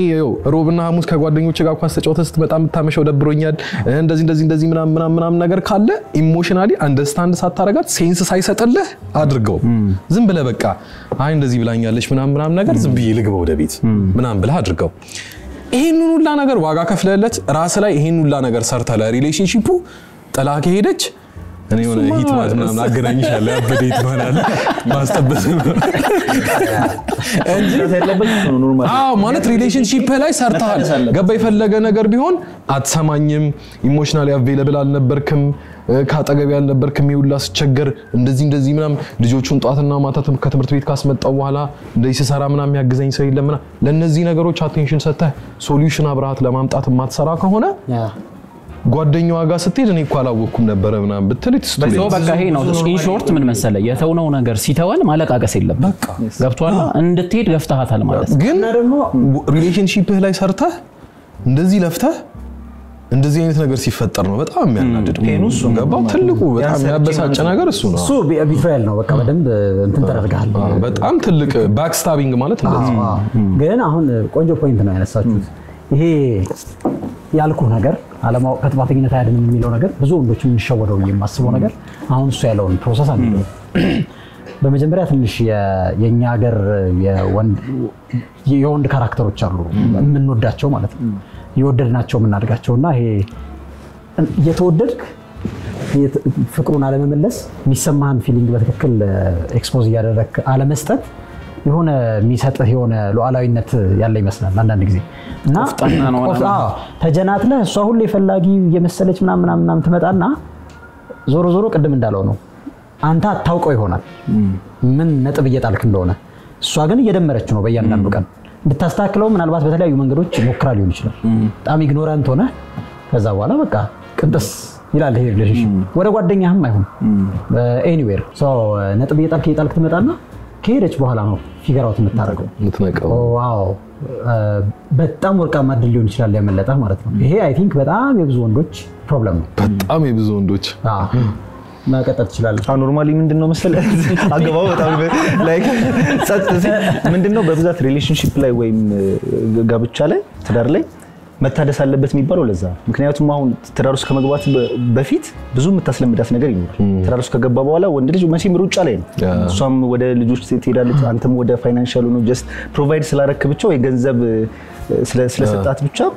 ሮብና ሐሙስ ከጓደኞቼ ጋር ኳስ ተጫውተህ ስትመጣ መታመሸው ደብሮኛል እንደዚህ ምናምን ነገር ካለ ኢሞሽናሊ አንደርስታንድ ሳታረጋት ሴንስ ሳይሰጥልህ አድርገው ዝም ብለህ በቃ እንደዚህ ብላኛለች ምናምን ነገር ዝም ብዬ ልግባ ወደ ቤት ምናምን ብለህ አድርገው ይሄንን ሁላ ነገር ዋጋ ከፍለለት ራስ ላይ ይሄንን ሁላ ነገር ሰርተህ ለሪሌሽንሺፑ ጥላ ከሄደች እኔ ሆነ ሂት ማለት ምናምን አገናኝሻለሁ ያበዴት ማለት ማስተበስ ማለት ሪሌሽንሺፕ ላይ ሰርተሃል ገባ ይፈለገ ነገር ቢሆን አትሰማኝም ኢሞሽናሊ አቬሌብል አልነበርክም ካጠገብ ያልነበርክም ይውላስ ቸገር እንደዚህ ምናምን ልጆቹን ጧትና ማታ ከትምህርት ቤት ካስመጣው በኋላ እንደዚህ ሲሰራ ምናምን ያግዘኝ ሰው የለምና ለነዚህ ነገሮች አቴንሽን ሰጥተህ ሶሉሽን አብራሃት ለማምጣት ማትሰራ ከሆነ ጓደኛዋ ጋር ስትሄድ እኔ እኮ አላወኩም ነበር ምናምን ብትልት በዛው በቃ ይሄ ነው ኢን ሾርት ምን መሰለ የተውነው ነገር ሲተወን ማለቃቀስ የለበት ገብቷል እንድትሄድ ገፍተሃታል ማለት ግን ደግሞ ሪሌሽንሺፕህ ላይ ሰርተህ እንደዚህ ለፍተህ እንደዚህ አይነት ነገር ሲፈጠር ነው በጣም የሚያናድደው ፔኑስ ገባ ትልቁ በጣም ያበሳጨ ነገር እሱ ነው እሱ ቢትራይል ነው በቃ በደንብ እንትን ተደርጋል በጣም ትልቅ ባክስታቢንግ ማለት እንደዚህ ግን አሁን ቆንጆ ፖይንት ነው ያነሳችሁት ይሄ ያልኩ ነገር አለማው ከጥፋተኝነት አይደለም የሚለው ነገር ብዙ ወንዶች የሚሸወደው የማስበው ነገር አሁን እሱ ያለውን ፕሮሰስ አለው በመጀመሪያ ትንሽ የኛ ሀገር የወንድ ካራክተሮች አሉ የምንወዳቸው ማለት ነው ይወደድናቸው የምናደርጋቸውና ይሄ የተወደድክ ፍቅሩን አለመመለስ የሚሰማህን ፊሊንግ በትክክል ኤክስፖዝ ያደረክ አለመስጠት የሆነ የሚሰጥህ የሆነ ሉዓላዊነት ያለ ይመስላል አንዳንድ ጊዜ እና ተጀናትለህ እሷ ሁሉ የፈላጊ የመሰለች ምናምን ትመጣና ዞሮ ቅድም እንዳለው ነው አንተ አታውቀው ይሆናል ምን ነጥብ እየጣልክ እንደሆነ እሷ ግን እየደመረች ነው በእያንዳንዱ ቀን እንድታስተካክለው ምናልባት በተለያዩ መንገዶች ሞክራ ሊሆን ይችላል በጣም ኢግኖራንት ሆነ ከዛ በኋላ በቃ ቅንጥስ ይላል ይሄ ሪሌሽንሺፕ ወደ ጓደኛህም አይሆን ኤኒዌር ሶ ነጥብ እየጣልክ ትመጣና ከሄደች በኋላ ነው ፊገር አውት የምታረገው ምትነቀው ዋው በጣም ወርቃማ ድል ሊሆን ይችላል ያመለጣህ ማለት ነው ይሄ አይ ቲንክ በጣም የብዙ ወንዶች ፕሮብለም ነው በጣም የብዙ ወንዶች ማቀጠት ይችላል ኖርማሊ ምንድነው መሰለህ አገባው በጣም ላይክ ጸጥታ ምንድነው በብዛት ሪሌሽንሺፕ ላይ ወይም ጋብቻ ላይ ትዳር ላይ መታደስ አለበት የሚባለው ለዛ ምክንያቱም አሁን ትዳር ውስጥ ከመግባት በፊት ብዙ የምታስለምዳት ነገር ይኖራል ትዳር ውስጥ ከገባ በኋላ ወንድ ልጅ መቼም ሩጫ ላይ ነው እሷም ወደ ልጆች ትሄዳለች አንተም ወደ ፋይናንሻል ነው ጀስት ፕሮቫይድ ስላረክ ብቻ ወይ ገንዘብ ስለሰጣት ብቻ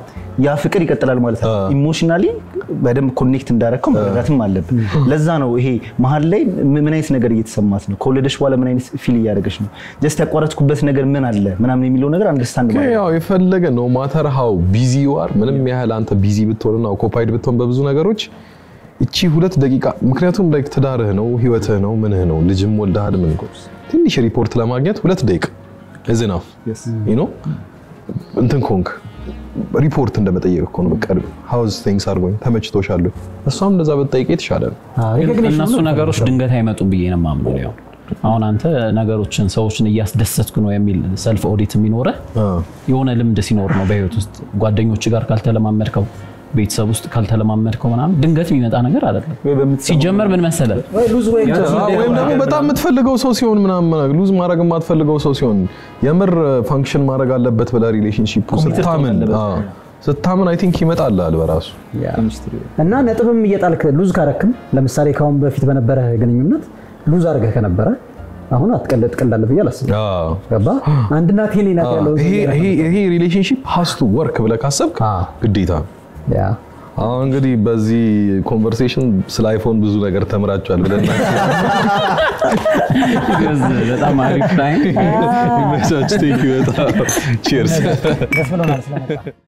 ያ ፍቅር ይቀጥላል ማለት ነው ኢሞሽናሊ በደም ኮኔክት እንዳረከው መረዳትም አለበት ለዛ ነው ይሄ መሃል ላይ ምን አይነት ነገር እየተሰማት ነው ከወለደሽ በኋላ ምን አይነት ፊል እያደረገች ነው ጀስት ያቋረጥኩበት ነገር ምን አለ ምናምን የሚለው ነገር አንደርስታንድ ማለት ያው የፈለገ ነው ማተር ሃው ቢዚ ዩ አር ምንም ያህል አንተ ቢዚ ብትሆንና ኦኩፓይድ ብትሆን በብዙ ነገሮች እቺ 2 ደቂቃ ምክንያቱም ላይክ ትዳርህ ነው ህይወትህ ነው ምንህ ነው ልጅም ወልደሃል ምን ኮርስ ትንሽ ሪፖርት ለማግኘት 2 ደቂቃ is enough you know እንትን ኮንክ ሪፖርት እንደመጠየቅ እኮ ነው በቃ how's things are going ተመችቶሻል እሷም እንደዛ በጠይቄ ተሻለ እነሱ ነገሮች ድንገት አይመጡም ብዬ ነው ማምነው ያው አሁን አንተ ነገሮችን ሰዎችን እያስደሰትኩ ነው የሚል ሰልፍ ኦዲት የሚኖር የሆነ ልምድ ሲኖር ነው በህይወት ውስጥ ጓደኞች ጋር ካልተለማመድከው ቤተሰብ ውስጥ ካልተለማመድከው ምናምን ድንገት የሚመጣ ነገር አይደለም ሲጀመር ምን መሰለህ ወይም ደግሞ በጣም የምትፈልገው ሰው ሲሆን ምናምን ሉዝ ማድረግ የማትፈልገው ሰው ሲሆን የምር ፋንክሽን ማድረግ አለበት በላ ሪሌሽንሺፕ ውስጥ ታምን ስታምን አይ ቲንክ ይመጣልሃል በራሱ እና ነጥብም እየጣልክ ሉዝ ካረክም ለምሳሌ ካሁን በፊት በነበረ ግንኙነት ሉዝ አድርገህ ከነበረ አሁን አትቀልጥ ቀላል ብዬ አላስብም ገባ አንድ ናት ይሄ ናት ያለው ይሄ ሪሌሽንሺፕ has to work ብለህ ካሰብክ ግዴታ ያ አሁን እንግዲህ በዚህ ኮንቨርሴሽን ስለ አይፎን ብዙ ነገር ተምራችኋል ብለና በጣም አሪፍ ታይም ሜሴጅ ቴክ ዩ ቺርስ